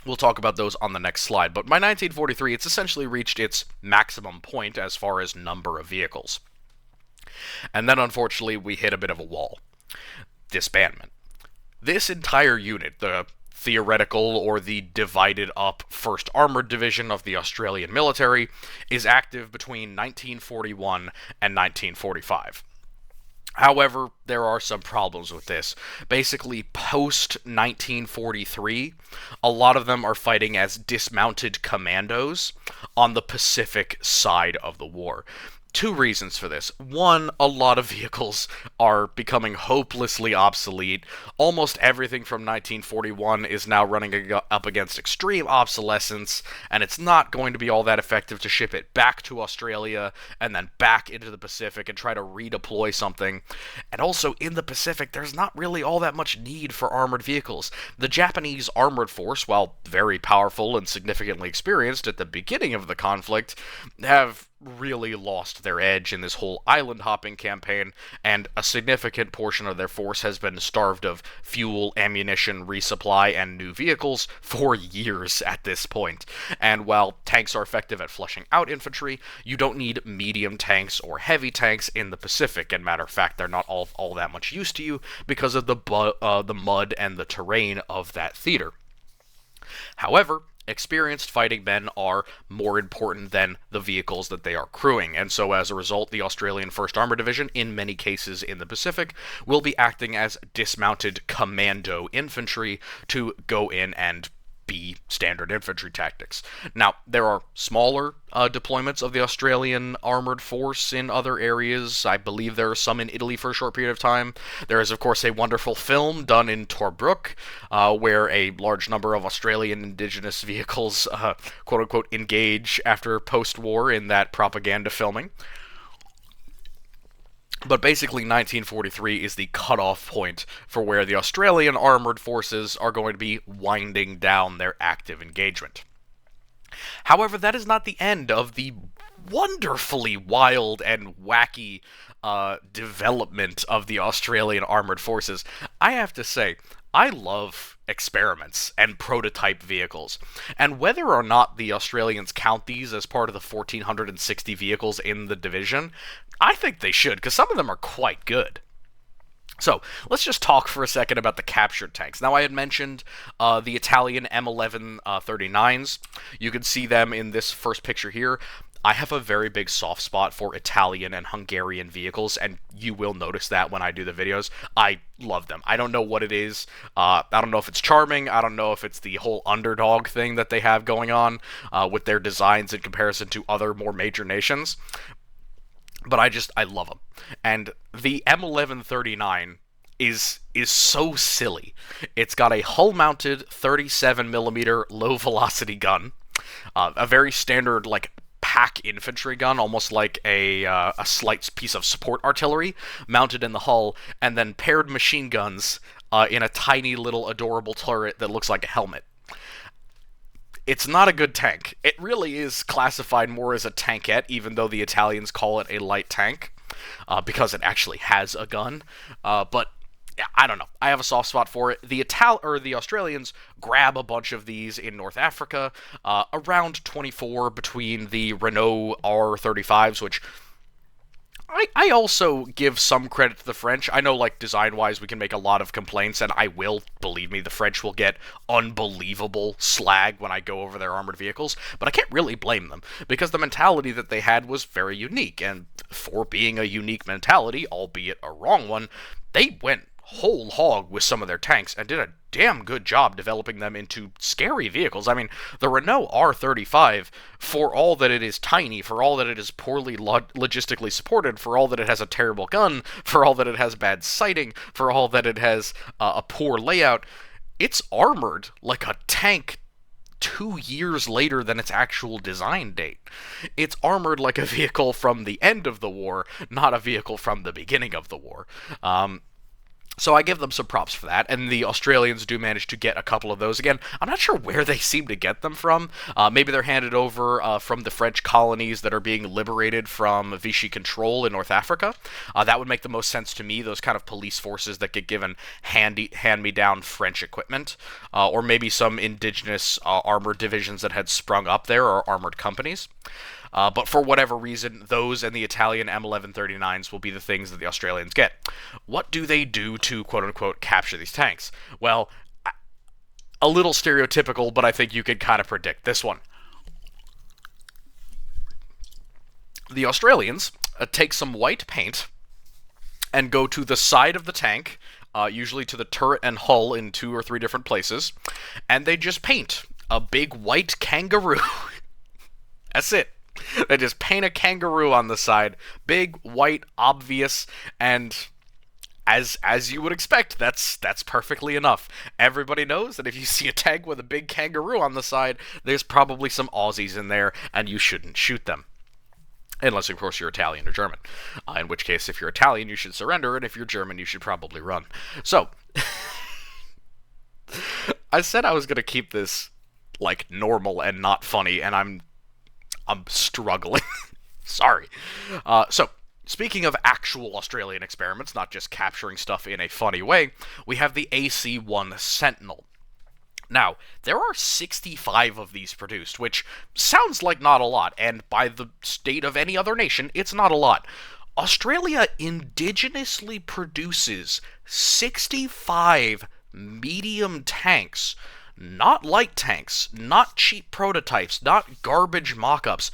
We'll talk about those on the next slide, but by 1943, it's essentially reached its maximum point as far as number of vehicles. And then, unfortunately, we hit a bit of a wall. Disbandment. This entire unit, the theoretical or the divided up 1st Armored Division of the Australian military, is active between 1941 and 1945. However, there are some problems with this. Basically, post-1943, a lot of them are fighting as dismounted commandos on the Pacific side of the war. Two reasons for this. One, a lot of vehicles are becoming hopelessly obsolete. Almost everything from 1941 is now running up against extreme obsolescence, and it's not going to be all that effective to ship it back to Australia and then back into the Pacific and try to redeploy something. And also, in the Pacific, there's not really all that much need for armored vehicles. The Japanese armored force, while very powerful and significantly experienced at the beginning of the conflict, have really lost their edge in this whole island hopping campaign, and a significant portion of their force has been starved of fuel, ammunition, resupply, and new vehicles for years at this point. And while tanks are effective at flushing out infantry, you don't need medium tanks or heavy tanks in the Pacific, and matter of fact, they're not all that much use to you because of the mud and the terrain of that theater. However, experienced fighting men are more important than the vehicles that they are crewing, and so as a result, the Australian 1st Armored Division, in many cases in the Pacific, will be acting as dismounted commando infantry to go in and be standard infantry tactics. Now, there are smaller deployments of the Australian armored force in other areas. I believe there are some in Italy for a short period of time. There is, of course, a wonderful film done in Tobruk, where a large number of Australian indigenous vehicles, quote-unquote, engage after post-war in that propaganda filming. But basically, 1943 is the cutoff point for where the Australian armored forces are going to be winding down their active engagement. However, that is not the end of the wonderfully wild and wacky development of the Australian armored forces. I have to say, I love experiments and prototype vehicles, and whether or not the Australians count these as part of the 1,460 vehicles in the division, I think they should, because some of them are quite good. So, let's just talk for a second about the captured tanks. Now, I had mentioned the Italian M11 39s. You can see them in this first picture here. I have a very big soft spot for Italian and Hungarian vehicles, and you will notice that when I do the videos. I love them. I don't know what it is. I don't know if it's charming. I don't know if it's the whole underdog thing that they have going on with their designs in comparison to other more major nations. But I love them. And the M1139 is so silly. It's got a hull-mounted 37mm low-velocity gun, a very standard, like, pack infantry gun, almost like a slight piece of support artillery, mounted in the hull, and then paired machine guns in a tiny little adorable turret that looks like a helmet. It's not a good tank. It really is classified more as a tankette, even though the Italians call it a light tank, because it actually has a gun. But yeah, I don't know. I have a soft spot for it. The Australians grab a bunch of these in North Africa, around 24 between the Renault R35s, which I also give some credit to the French. I know, like, design-wise, we can make a lot of complaints, and I will. Believe me, the French will get unbelievable slag when I go over their armored vehicles, but I can't really blame them, because the mentality that they had was very unique, and for being a unique mentality, albeit a wrong one, they went whole hog with some of their tanks and did a damn good job developing them into scary vehicles. I mean, the Renault R35, for all that it is tiny, for all that it is poorly logistically supported, for all that it has a terrible gun, for all that it has bad sighting, for all that it has a poor layout, it's armored like a tank 2 years later than its actual design date. It's armored like a vehicle from the end of the war, not a vehicle from the beginning of the war. So I give them some props for that, and the Australians do manage to get a couple of those. Again, I'm not sure where they seem to get them from. Maybe they're handed over from the French colonies that are being liberated from Vichy control in North Africa. That would make the most sense to me, those kind of police forces that get given hand-me-down French equipment. Or maybe some indigenous armored divisions that had sprung up there, or armored companies. But for whatever reason, those and the Italian M1139s will be the things that the Australians get. What do they do to, quote-unquote, capture these tanks? Well, a little stereotypical, but I think you could kind of predict this one. The Australians take some white paint and go to the side of the tank, usually to the turret and hull in 2 or 3 different places, and they just paint a big white kangaroo. That's it. They just paint a kangaroo on the side, big, white, obvious, and as you would expect, that's perfectly enough. Everybody knows that if you see a tank with a big kangaroo on the side, there's probably some Aussies in there, and you shouldn't shoot them. Unless, of course, you're Italian or German. In which case, if you're Italian, you should surrender, and if you're German, you should probably run. So, I said I was going to keep this, like, normal and not funny, and I'm struggling. Sorry. So, speaking of actual Australian experiments, not just capturing stuff in a funny way, we have the AC-1 Sentinel. Now, there are 65 of these produced, which sounds like not a lot, and by the state of any other nation, it's not a lot. Australia indigenously produces 65 medium tanks, not light tanks, not cheap prototypes, not garbage mock-ups,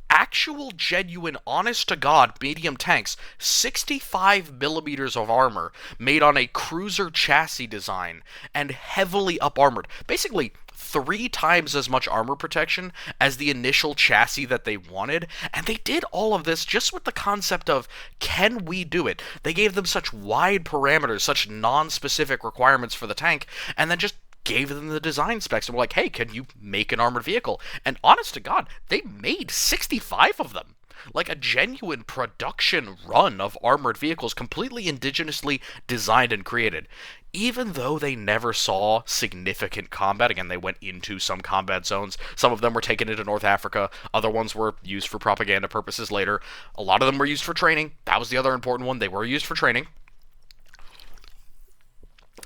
actual, genuine, honest-to-God medium tanks, 65 millimeters of armor, made on a cruiser chassis design, and heavily up-armored. Basically, 3 times as much armor protection as the initial chassis that they wanted, and they did all of this just with the concept of, can we do it? They gave them such wide parameters, such non-specific requirements for the tank, and then just gave them the design specs and were like, hey, can you make an armored vehicle? And honest to God, they made 65 of them. Like a genuine production run of armored vehicles completely indigenously designed and created. Even though they never saw significant combat, again, they went into some combat zones. Some of them were taken into North Africa. Other ones were used for propaganda purposes later. A lot of them were used for training. That was the other important one. They were used for training.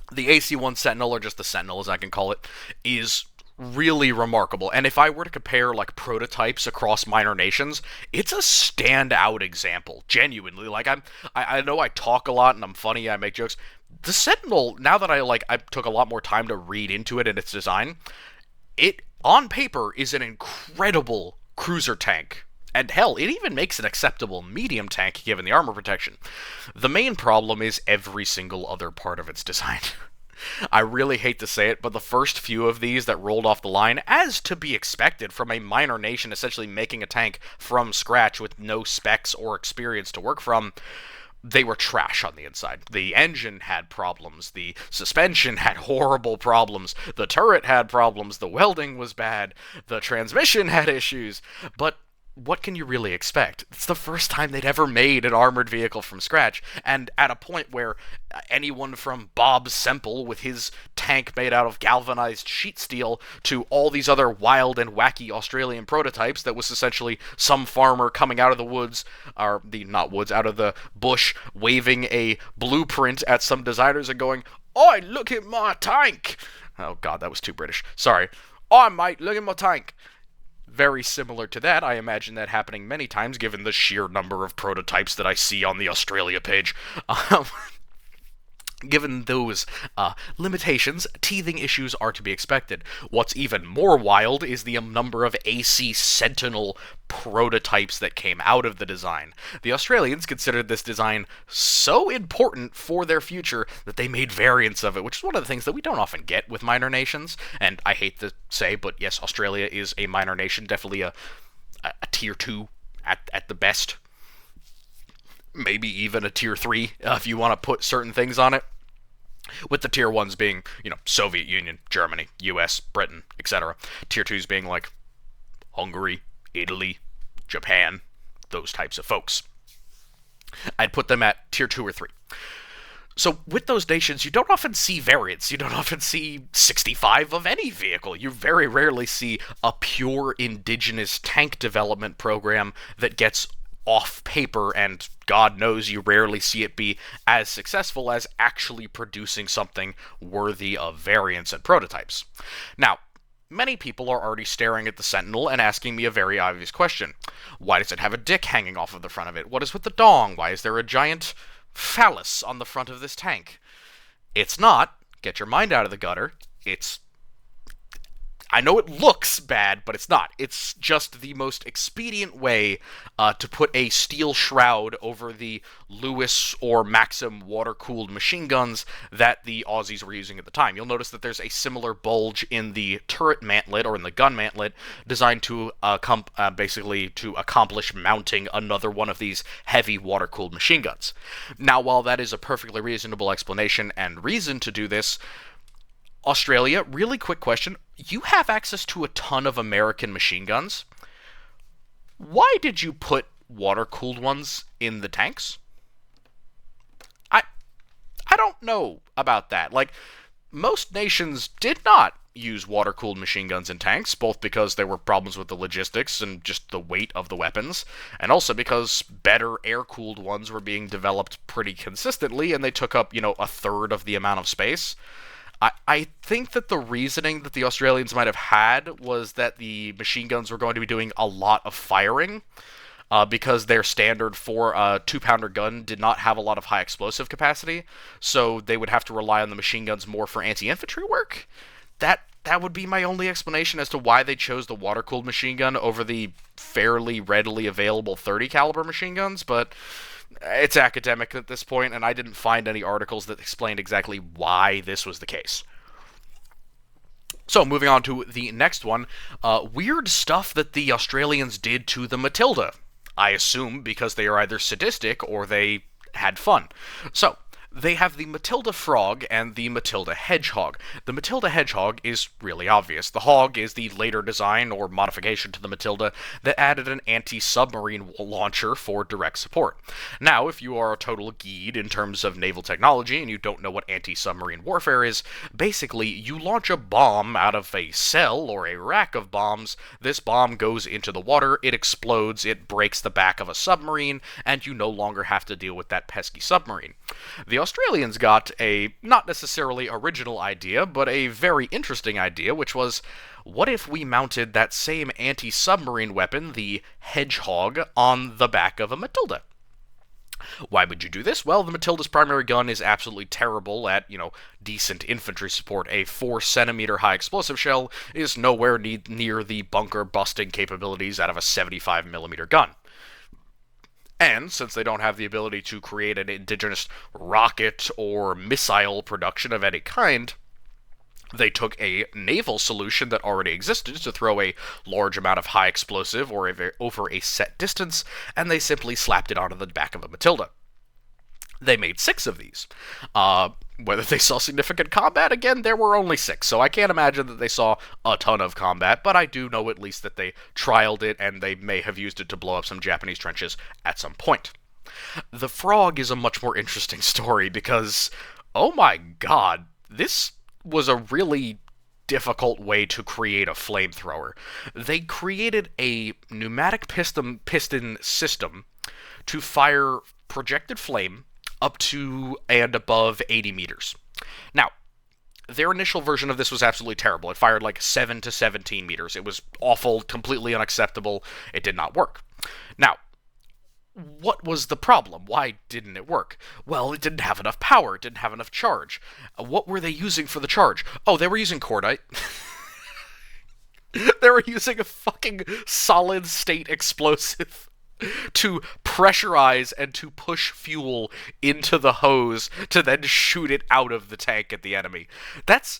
The AC-1 Sentinel, or just the Sentinel as I can call it, is really remarkable. And if I were to compare like prototypes across minor nations, it's a standout example. Genuinely, like I know I talk a lot and I'm funny, I make jokes. The Sentinel, now that I took a lot more time to read into it and its design, it on paper is an incredible cruiser tank. And hell, it even makes an acceptable medium tank given the armor protection. The main problem is every single other part of its design. I really hate to say it, but the first few of these that rolled off the line, as to be expected from a minor nation essentially making a tank from scratch with no specs or experience to work from, they were trash on the inside. The engine had problems, the suspension had horrible problems, the turret had problems, the welding was bad, the transmission had issues, but what can you really expect? It's the first time they'd ever made an armored vehicle from scratch, and at a point where anyone from Bob Semple with his tank made out of galvanized sheet steel to all these other wild and wacky Australian prototypes that was essentially some farmer coming out of the woods, or out of the bush, waving a blueprint at some designers and going, "Oi, look at my tank!" Oh god, that was too British. Sorry. "Oi, mate, look at my tank!" Very similar to that. I imagine that happening many times, given the sheer number of prototypes that I see on the Australia page. Given those limitations, teething issues are to be expected. What's even more wild is the number of AC Sentinel prototypes that came out of the design. The Australians considered this design so important for their future that they made variants of it, which is one of the things that we don't often get with minor nations. And I hate to say, but yes, Australia is a minor nation, definitely a tier 2 at the best. Maybe even a tier 3 if you want to put certain things on it. With the tier 1s being, Soviet Union, Germany, US, Britain, etc. Tier 2s being like Hungary, Italy, Japan, those types of folks. I'd put them at tier 2 or 3. So with those nations, you don't often see variants. You don't often see 65 of any vehicle. You very rarely see a pure indigenous tank development program that gets off paper, and God knows you rarely see it be as successful as actually producing something worthy of variants and prototypes. Now, many people are already staring at the Sentinel and asking me a very obvious question. Why does it have a dick hanging off of the front of it? What is with the dong? Why is there a giant phallus on the front of this tank? It's not. Get your mind out of the gutter. It's I know it looks bad, but it's not. It's just the most expedient way to put a steel shroud over the Lewis or Maxim water-cooled machine guns that the Aussies were using at the time. You'll notice that there's a similar bulge in the turret mantlet, or in the gun mantlet, designed to basically to accomplish mounting another one of these heavy water-cooled machine guns. Now, while that is a perfectly reasonable explanation and reason to do this, Australia, really quick question. You have access to a ton of American machine guns. Why did you put water-cooled ones in the tanks? I I don't know about that. Like, most nations did not use water-cooled machine guns in tanks, both because there were problems with the logistics and just the weight of the weapons, and also because better air-cooled ones were being developed pretty consistently, and they took up, a third of the amount of space. I think that the reasoning that the Australians might have had was that the machine guns were going to be doing a lot of firing, because their standard for a 2-pounder gun did not have a lot of high explosive capacity, so they would have to rely on the machine guns more for anti-infantry work. That would be my only explanation as to why they chose the water-cooled machine gun over the fairly readily available 30 caliber machine guns, but it's academic at this point, and I didn't find any articles that explained exactly why this was the case. So, moving on to the next one, weird stuff that the Australians did to the Matilda. I assume because they are either sadistic or they had fun. So, they have the Matilda Frog and the Matilda Hedgehog. The Matilda Hedgehog is really obvious. The Hog is the later design or modification to the Matilda that added an anti-submarine launcher for direct support. Now, if you are a total geed in terms of naval technology and you don't know what anti-submarine warfare is, basically you launch a bomb out of a cell or a rack of bombs. This bomb goes into the water, it explodes, it breaks the back of a submarine, and you no longer have to deal with that pesky submarine. The Australians got a not necessarily original idea, but a very interesting idea, which was, what if we mounted that same anti-submarine weapon, the Hedgehog, on the back of a Matilda? Why would you do this? Well, the Matilda's primary gun is absolutely terrible at, decent infantry support. A 4-centimeter high explosive shell is nowhere near the bunker-busting capabilities out of a 75-millimeter gun. And since they don't have the ability to create an indigenous rocket or missile production of any kind, they took a naval solution that already existed to throw a large amount of high explosive over a set distance, and they simply slapped it onto the back of a Matilda. They made 6 of these. Whether they saw significant combat, again, there were only 6, so I can't imagine that they saw a ton of combat, but I do know at least that they trialed it, and they may have used it to blow up some Japanese trenches at some point. The Frog is a much more interesting story because, oh my god, this was a really difficult way to create a flamethrower. They created a pneumatic piston system to fire projected flame up to and above 80 meters. Now, their initial version of this was absolutely terrible. It fired like 7 to 17 meters. It was awful, completely unacceptable. It did not work. Now, what was the problem? Why didn't it work? Well, it didn't have enough power. It didn't have enough charge. What were they using for the charge? Oh, they were using cordite. They were using a fucking solid-state explosive to pressurize and to push fuel into the hose to then shoot it out of the tank at the enemy. That's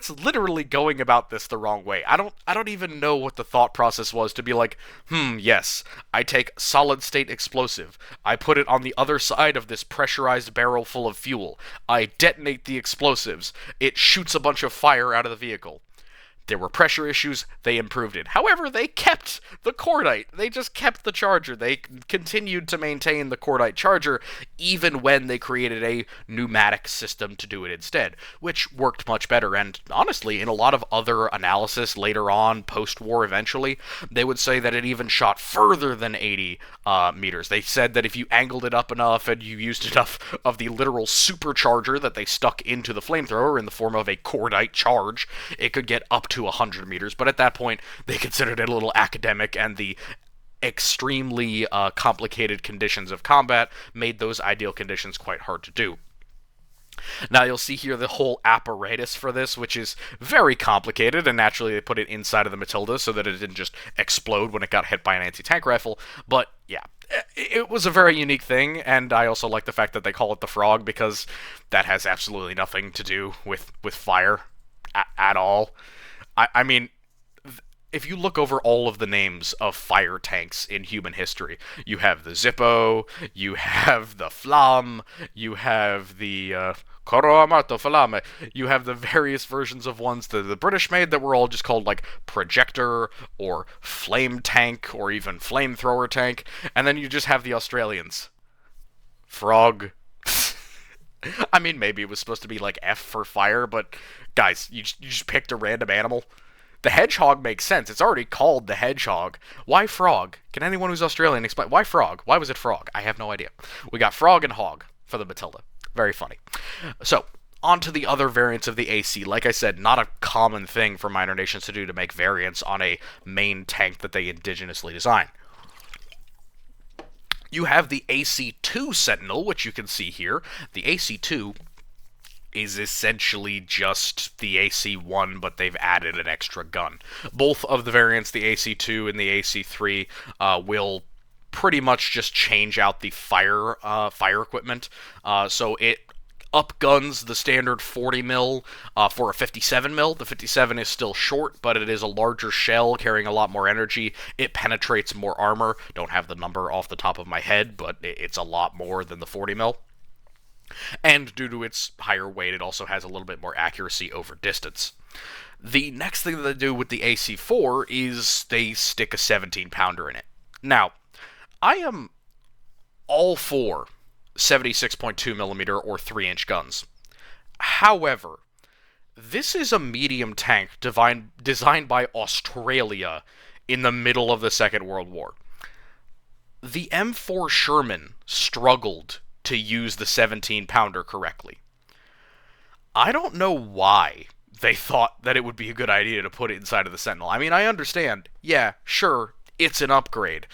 literally going about this the wrong way. I don't even know what the thought process was to be like, yes, I take solid state explosive, I put it on the other side of this pressurized barrel full of fuel, I detonate the explosives, it shoots a bunch of fire out of the vehicle. There were pressure issues, they improved it. However, they kept the cordite. They just kept the charger. They continued to maintain the cordite charger even when they created a pneumatic system to do it instead, which worked much better. And honestly, in a lot of other analysis later on, post-war eventually, they would say that it even shot further than 80 meters. They said that if you angled it up enough and you used enough of the literal supercharger that they stuck into the flamethrower in the form of a cordite charge, it could get up to 100 meters, but at that point, they considered it a little academic, and the extremely complicated conditions of combat made those ideal conditions quite hard to do. Now you'll see here the whole apparatus for this, which is very complicated, and naturally they put it inside of the Matilda so that it didn't just explode when it got hit by an anti-tank rifle. But yeah, it was a very unique thing, and I also like the fact that they call it the Frog because that has absolutely nothing to do with fire at all. I mean, if you look over all of the names of fire tanks in human history, you have the Zippo, you have the Flamme, you have the Coro Amato Flame, you have the various versions of ones that the British made that were all just called like Projector or Flame Tank or even Flamethrower Tank, and then you just have the Australians. Frog. I mean, maybe it was supposed to be like F for fire, but guys, you just picked a random animal. The hedgehog makes sense. It's already called the hedgehog. Why frog? Can anyone who's Australian explain? Why frog? Why was it frog? I have no idea. We got frog and hog for the Matilda. Very funny. So, on to the other variants of the AC. Like I said, not a common thing for minor nations to do to make variants on a main tank that they indigenously design. You have the AC-2 Sentinel, which you can see here. The AC-2 is essentially just the AC-1, but they've added an extra gun. Both of the variants, the AC-2 and the AC-3, will pretty much just change out the fire equipment. So it upguns the standard 40 mil for a 57 mil. The 57 is still short, but it is a larger shell carrying a lot more energy. It penetrates more armor. Don't have the number off the top of my head, but it's a lot more than the 40 mil. And due to its higher weight, it also has a little bit more accuracy over distance. The next thing that they do with the AC-4 is they stick a 17-pounder in it. Now, I am all for 76.2mm or 3-inch guns. However, this is a medium tank designed by Australia in the middle of the Second World War. The M4 Sherman struggled to use the 17-pounder correctly. I don't know why they thought that it would be a good idea to put it inside of the Sentinel. I mean, I understand. Yeah, sure, it's an upgrade.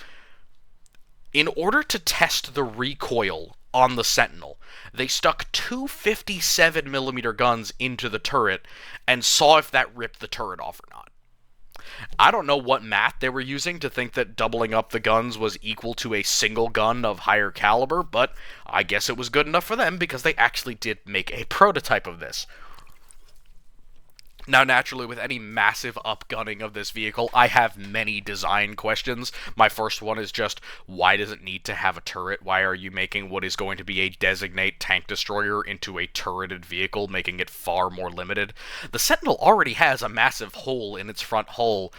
In order to test the recoil on the Sentinel, they stuck two 57mm guns into the turret and saw if that ripped the turret off or not. I don't know what math they were using to think that doubling up the guns was equal to a single gun of higher caliber, but I guess it was good enough for them because they actually did make a prototype of this. Now, naturally, with any massive upgunning of this vehicle, I have many design questions. My first one is just, why does it need to have a turret? Why are you making what is going to be a designate tank destroyer into a turreted vehicle, making it far more limited? The Sentinel already has a massive hole in its front hull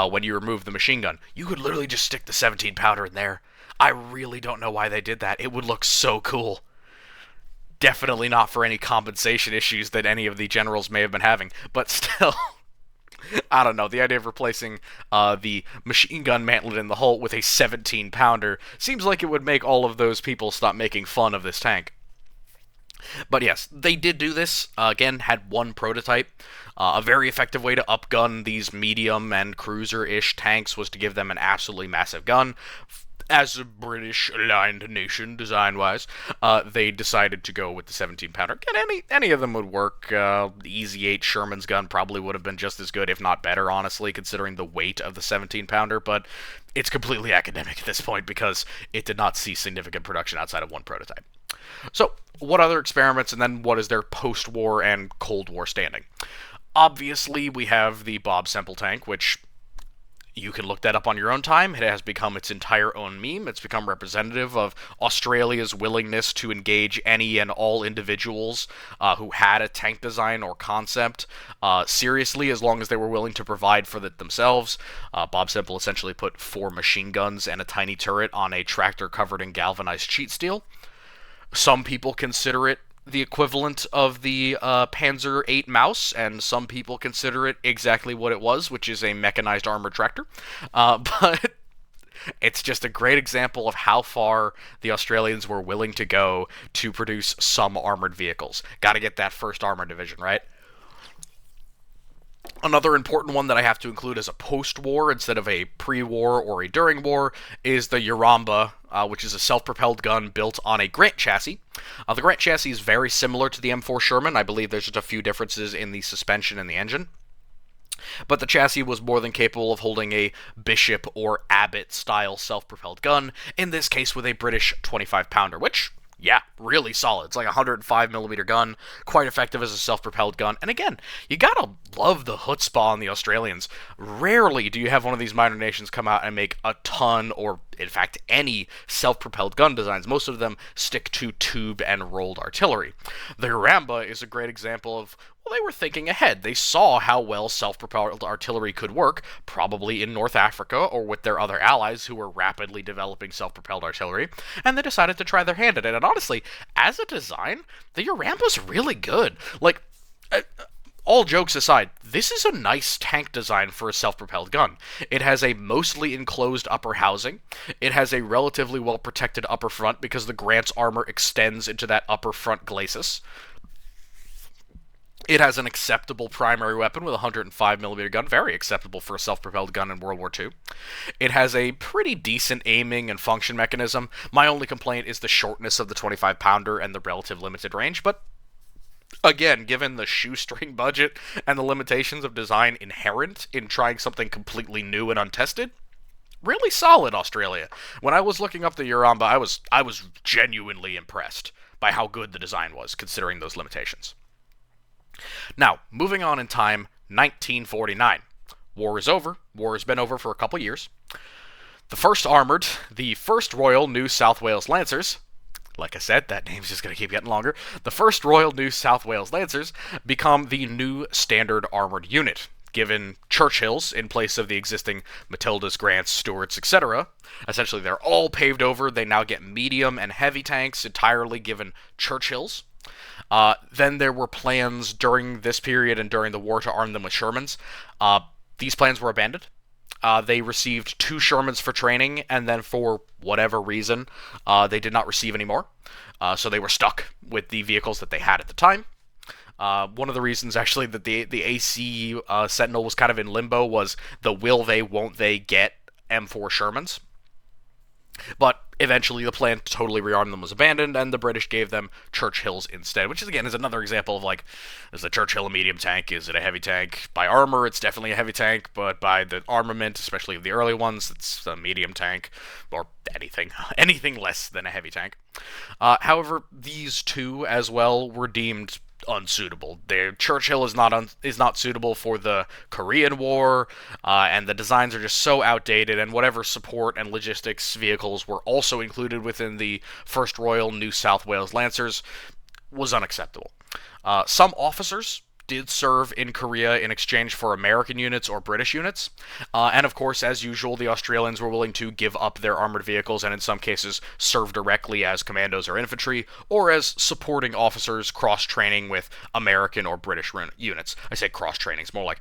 when you remove the machine gun. You could literally just stick the 17-pounder in there. I really don't know why they did that. It would look so cool. Definitely not for any compensation issues that any of the generals may have been having, but still, I don't know, the idea of replacing the machine gun mantlet in the hull with a 17-pounder seems like it would make all of those people stop making fun of this tank. But yes, they did do this, again, had one prototype. A very effective way to upgun these medium and cruiser-ish tanks was to give them an absolutely massive gun. As a British-aligned nation, design-wise, they decided to go with the 17-pounder. Again, any of them would work. The Easy 8 Sherman's gun probably would have been just as good, if not better, honestly, considering the weight of the 17-pounder, but it's completely academic at this point because it did not see significant production outside of one prototype. So, what other experiments, and then what is their post-war and Cold War standing? Obviously, we have the Bob Semple tank, which you can look that up on your own time. It has become its entire own meme. It's become representative of Australia's willingness to engage any and all individuals who had a tank design or concept seriously, as long as they were willing to provide for it themselves. Bob Semple essentially put 4 machine guns and a tiny turret on a tractor covered in galvanized sheet steel. Some people consider it the equivalent of the Panzer VIII Maus, and some people consider it exactly what it was, which is a mechanized armored tractor. But it's just a great example of how far the Australians were willing to go to produce some armored vehicles. Gotta get that first armored division, right? Another important one that I have to include as a post-war instead of a pre-war or a during war is the Uramba, which is a self-propelled gun built on a Grant chassis. The Grant chassis is very similar to the M4 Sherman. I believe there's just a few differences in the suspension and the engine. But the chassis was more than capable of holding a Bishop or Abbott style self-propelled gun, in this case with a British 25-pounder, which, yeah, really solid. It's like a 105mm gun, quite effective as a self-propelled gun. And again, you gotta love the chutzpah on the Australians. Rarely do you have one of these minor nations come out and make a ton, or in fact any, self-propelled gun designs. Most of them stick to tube and rolled artillery. The Ramba is a great example of, well, they were thinking ahead. They saw how well self-propelled artillery could work, probably in North Africa or with their other allies who were rapidly developing self-propelled artillery, and they decided to try their hand at it. And honestly, as a design, the Uramba's really good. Like, all jokes aside, this is a nice tank design for a self-propelled gun. It has a mostly enclosed upper housing. It has a relatively well-protected upper front because the Grant's armor extends into that upper front glacis. It has an acceptable primary weapon with a 105mm gun, very acceptable for a self-propelled gun in World War II. It has a pretty decent aiming and function mechanism. My only complaint is the shortness of the 25-pounder and the relative limited range, but again, given the shoestring budget and the limitations of design inherent in trying something completely new and untested, really solid, Australia. When I was looking up the Uramba, I was genuinely impressed by how good the design was, considering those limitations. Now, moving on in time, 1949. War is over. War has been over for a couple years. The first Royal New South Wales Lancers, like I said, that name's just going to keep getting longer, the first Royal New South Wales Lancers become the new standard armored unit, given Churchills in place of the existing Matildas, Grants, Stuarts, etc. Essentially, they're all paved over. They now get medium and heavy tanks entirely given Churchills. Then there were plans during this period and during the war to arm them with Shermans. These plans were abandoned. They received 2 Shermans for training, and then for whatever reason, they did not receive any more. So they were stuck with the vehicles that they had at the time. One of the reasons, actually, that the AC Sentinel was kind of in limbo was the will they, won't they get M4 Shermans. But eventually the plan to totally rearm them was abandoned, and the British gave them Churchills instead, which is, again, is another example of, like, is the Churchill a medium tank? Is it a heavy tank? By armor, it's definitely a heavy tank, but by the armament, especially of the early ones, it's a medium tank, or anything less than a heavy tank. However, these two, as well, were deemed unsuitable. The Churchill is not suitable for the Korean War, and the designs are just so outdated, and whatever support and logistics vehicles were also included within the First Royal New South Wales Lancers was unacceptable. Some officers did serve in Korea in exchange for American units or British units, and of course, as usual, the Australians were willing to give up their armored vehicles and in some cases serve directly as commandos or infantry, or as supporting officers cross-training with American or British units. I say cross-training, it's more like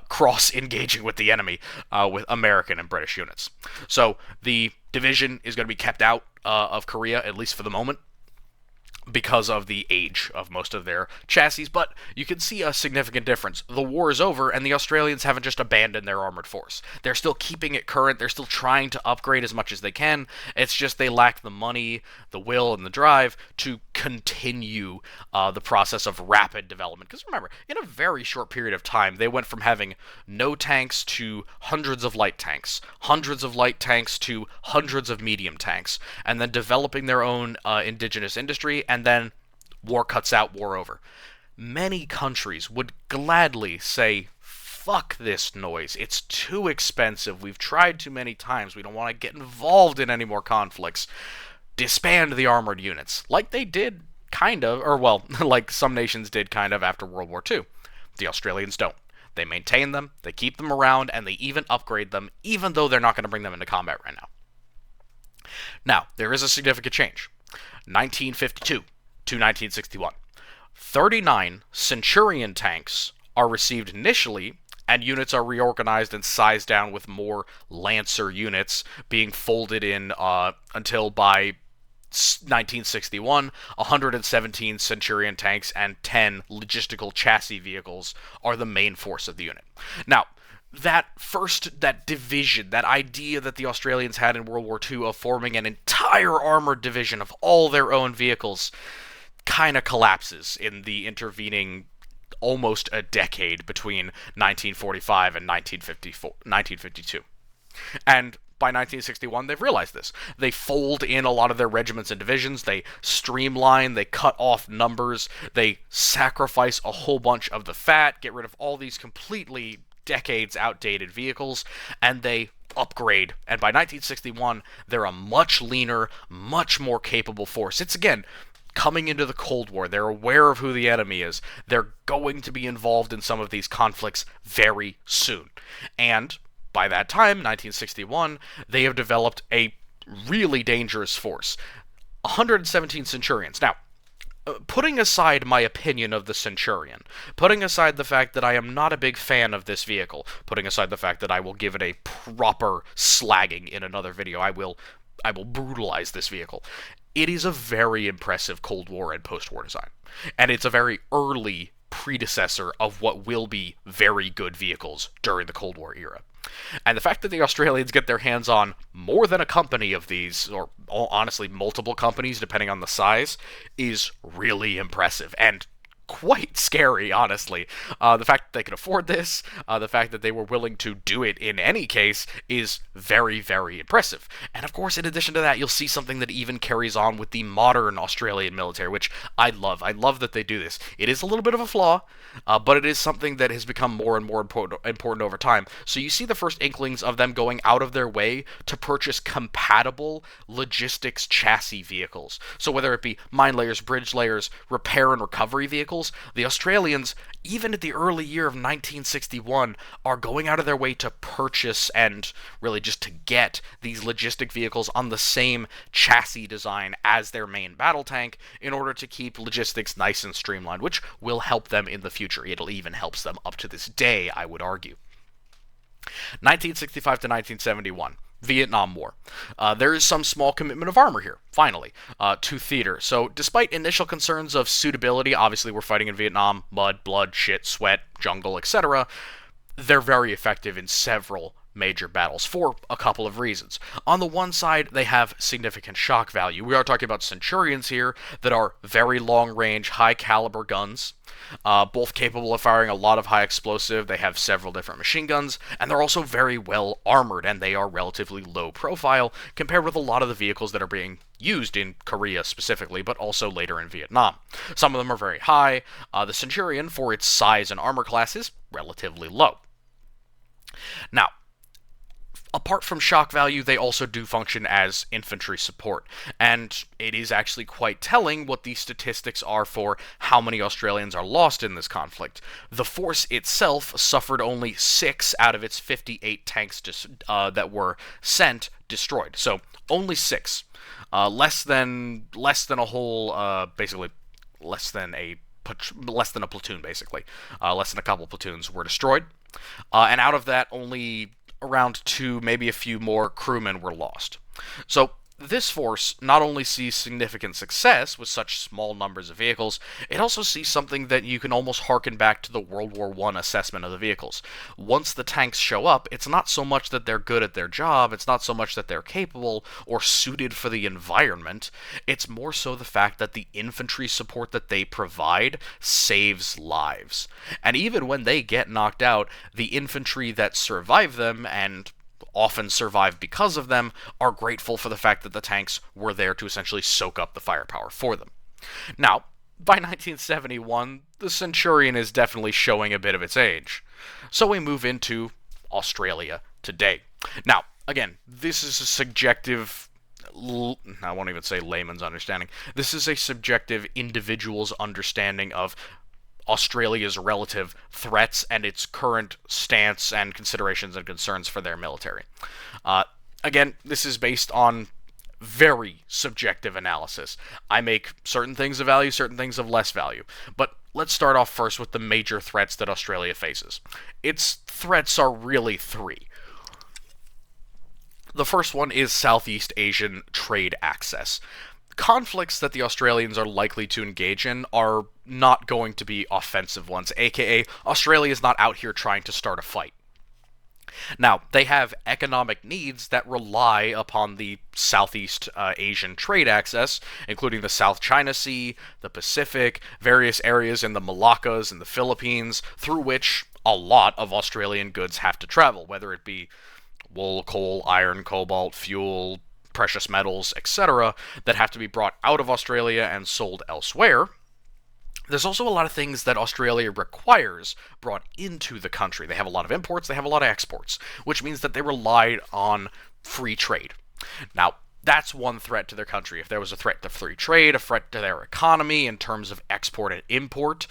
cross-engaging with the enemy with American and British units. So the division is going to be kept out of Korea, at least for the moment, because of the age of most of their chassis, but you can see a significant difference. The war is over, and the Australians haven't just abandoned their armored force. They're still keeping it current, they're still trying to upgrade as much as they can. It's just they lack the money, the will, and the drive to continue the process of rapid development. Because remember, in a very short period of time, they went from having no tanks to hundreds of light tanks to hundreds of medium tanks, and then developing their own indigenous industry, and then war cuts out, war over. Many countries would gladly say, fuck this noise, it's too expensive, we've tried too many times, we don't want to get involved in any more conflicts. Disband the armored units, like they did kind of, or well, like some nations did kind of after World War II. The Australians don't. They maintain them, they keep them around, and they even upgrade them, even though they're not going to bring them into combat right now. Now, there is a significant change. 1952 to 1961. 39 Centurion tanks are received initially, and units are reorganized and sized down with more Lancer units being folded in until by 1961, 117 Centurion tanks and 10 logistical chassis vehicles are the main force of the unit. Now, that division, that idea that the Australians had in World War II of forming an entire armored division of all their own vehicles, kind of collapses in the intervening almost a decade between 1945 and 1952. And by 1961, they've realized this. They fold in a lot of their regiments and divisions, they streamline, they cut off numbers, they sacrifice a whole bunch of the fat, get rid of all these completely decades outdated vehicles, and they upgrade. And by 1961, they're a much leaner, much more capable force. It's, again, coming into the Cold War. They're aware of who the enemy is. They're going to be involved in some of these conflicts very soon. And by that time, 1961, they have developed a really dangerous force. 117 Centurions. Now, putting aside my opinion of the Centurion, putting aside the fact that I am not a big fan of this vehicle, putting aside the fact that I will give it a proper slagging in another video, I will brutalize this vehicle. It is a very impressive Cold War and post-war design. And it's a very early predecessor of what will be very good vehicles during the Cold War era. And the fact that the Australians get their hands on more than a company of these, or honestly multiple companies depending on the size, is really impressive and quite scary, honestly. The fact that they could afford this, the fact that they were willing to do it in any case, is very, very impressive. And of course, in addition to that, you'll see something that even carries on with the modern Australian military, which I love. I love that they do this. It is a little bit of a flaw, but it is something that has become more and more important over time. So you see the first inklings of them going out of their way to purchase compatible logistics chassis vehicles. So whether it be mine layers, bridge layers, repair and recovery vehicles, the Australians, even at the early year of 1961, are going out of their way to purchase and really just to get these logistic vehicles on the same chassis design as their main battle tank in order to keep logistics nice and streamlined, which will help them in the future. It'll even help them up to this day, I would argue. 1965 to 1971. Vietnam War. There is some small commitment of armor here, finally, to theater. So despite initial concerns of suitability, obviously we're fighting in Vietnam, mud, blood, shit, sweat, jungle, etc., they're very effective in several major battles for a couple of reasons. On the one side, they have significant shock value. We are talking about Centurions here that are very long-range, high-caliber guns, both capable of firing a lot of high explosive. They have several different machine guns, and they're also very well armored, and they are relatively low profile compared with a lot of the vehicles that are being used in Korea specifically, but also later in Vietnam. Some of them are very high. The Centurion, for its size and armor class, is relatively low. Now, apart from shock value, they also do function as infantry support, and it is actually quite telling what the statistics are for how many Australians are lost in this conflict. The force itself suffered only 6 out of its 58 tanks that were sent destroyed, so only 6. Less than a whole, basically less than a platoon, basically. Less than a couple platoons were destroyed, and out of that, only around 2, maybe a few more crewmen were lost. So this force not only sees significant success with such small numbers of vehicles, it also sees something that you can almost harken back to the World War I assessment of the vehicles. Once the tanks show up, it's not so much that they're good at their job, it's not so much that they're capable or suited for the environment, it's more so the fact that the infantry support that they provide saves lives. And even when they get knocked out, the infantry that survive them, and often survive because of them, are grateful for the fact that the tanks were there to essentially soak up the firepower for them. Now, by 1971, the Centurion is definitely showing a bit of its age. So we move into Australia today. Now, again, this is a subjective, I won't even say layman's understanding, this is a subjective individual's understanding of Australia's relative threats and its current stance and considerations and concerns for their military. Again, this is based on very subjective analysis. I make certain things of value, certain things of less value. But let's start off first with the major threats that Australia faces. Its threats are really 3. The first one is Southeast Asian trade access. conflicts that the Australians are likely to engage in are not going to be offensive ones, aka Australia is not out here trying to start a fight. Now, they have economic needs that rely upon the Southeast Asian trade access, including the South China Sea, the Pacific, various areas in the Moluccas and the Philippines, through which a lot of Australian goods have to travel, whether it be wool, coal, iron, cobalt, fuel, precious metals, etc., that have to be brought out of Australia and sold elsewhere. There's also a lot of things that Australia requires brought into the country. They have a lot of imports, they have a lot of exports, which means that they relied on free trade. Now, that's one threat to their country. If there was a threat to free trade, a threat to their economy in terms of export and import,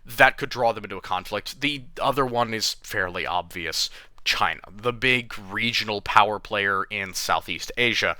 that could draw them into a conflict. The other one is fairly obvious. China, the big regional power player in Southeast Asia.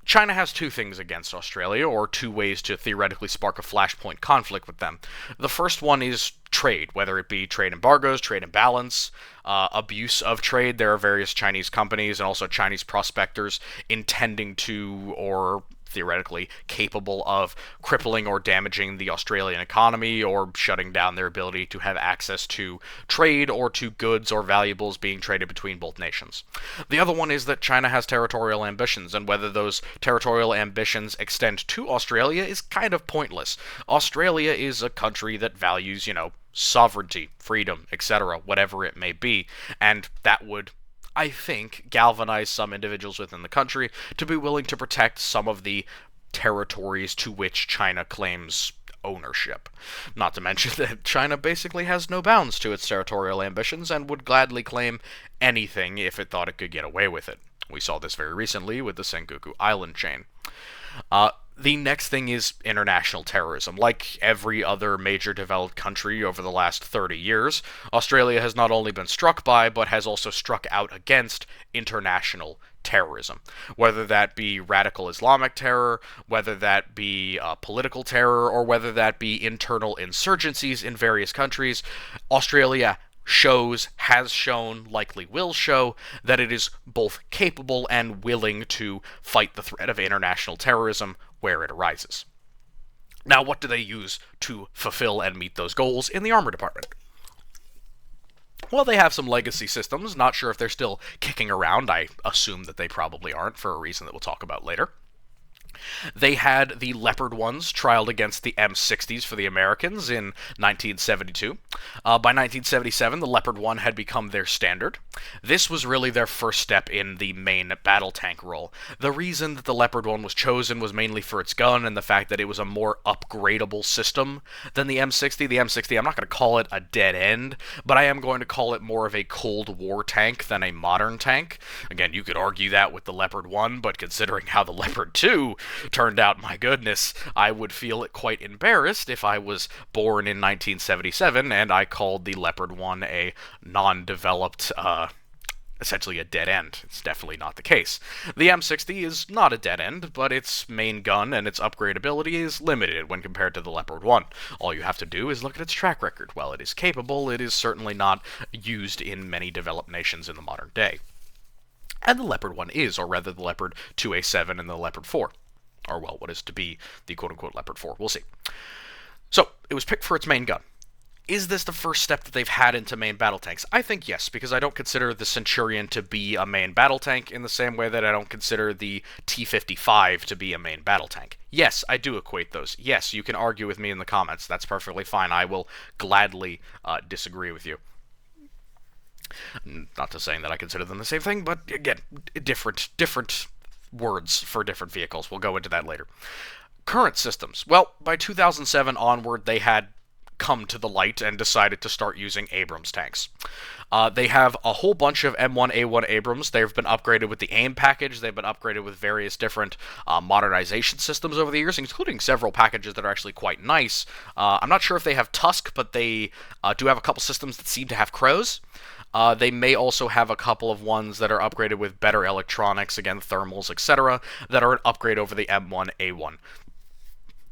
China has two things against Australia, or two ways to theoretically spark a flashpoint conflict with them. The first one is trade, whether it be trade embargoes, trade imbalance, abuse of trade. There are various Chinese companies and also Chinese prospectors intending to, or theoretically capable of, crippling or damaging the Australian economy or shutting down their ability to have access to trade or to goods or valuables being traded between both nations. The other one is that China has territorial ambitions, and whether those territorial ambitions extend to Australia is kind of pointless. Australia is a country that values, sovereignty, freedom, etc., whatever it may be, and that would, I think, galvanize some individuals within the country to be willing to protect some of the territories to which China claims ownership. Not to mention that China basically has no bounds to its territorial ambitions and would gladly claim anything if it thought it could get away with it. We saw this very recently with the Senkaku Island chain. The next thing is international terrorism. Like every other major developed country over the last 30 years, Australia has not only been struck by, but has also struck out against international terrorism. Whether that be radical Islamic terror, whether that be political terror, or whether that be internal insurgencies in various countries, Australia has shown, likely will show, that it is both capable and willing to fight the threat of international terrorism where it arises. Now, what do they use to fulfill and meet those goals in the armor department? Well, they have some legacy systems. Not sure if they're still kicking around. I assume that they probably aren't, for a reason that we'll talk about later. They had the Leopard 1s trialed against the M60s for the Americans in 1972. By 1977, the Leopard 1 had become their standard. This was really their first step in the main battle tank role. The reason that the Leopard 1 was chosen was mainly for its gun and the fact that it was a more upgradable system than the M60. The M60, I'm not going to call it a dead end, but I am going to call it more of a Cold War tank than a modern tank. Again, you could argue that with the Leopard 1, but considering how the Leopard 2 turned out, my goodness, I would feel quite embarrassed if I was born in 1977 and I called the Leopard 1 a non-developed, essentially a dead end. It's definitely not the case. The M60 is not a dead end, but its main gun and its upgradability is limited when compared to the Leopard 1. All you have to do is look at its track record. While it is capable, it is certainly not used in many developed nations in the modern day. And the Leopard 1 is, or rather the Leopard 2A7 and the Leopard 4. Or, well, what is to be the quote-unquote Leopard 4. We'll see. So, it was picked for its main gun. Is this the first step that they've had into main battle tanks? I think yes, because I don't consider the Centurion to be a main battle tank in the same way that I don't consider the T-55 to be a main battle tank. Yes, I do equate those. Yes, you can argue with me in the comments. That's perfectly fine. I will gladly disagree with you. Not to saying that I consider them the same thing, but again, different words for different vehicles. We'll go into that later. Current systems. Well, by 2007 onward, they had come to the light and decided to start using Abrams tanks. They have a whole bunch of M1A1 Abrams. They've been upgraded with the AIM package. They've been upgraded with various different modernization systems over the years, including several packages that are actually quite nice. I'm not sure if they have Tusk, but they do have a couple systems that seem to have Crows. They may also have a couple of ones that are upgraded with better electronics, again, thermals, etc., that are an upgrade over the M1A1.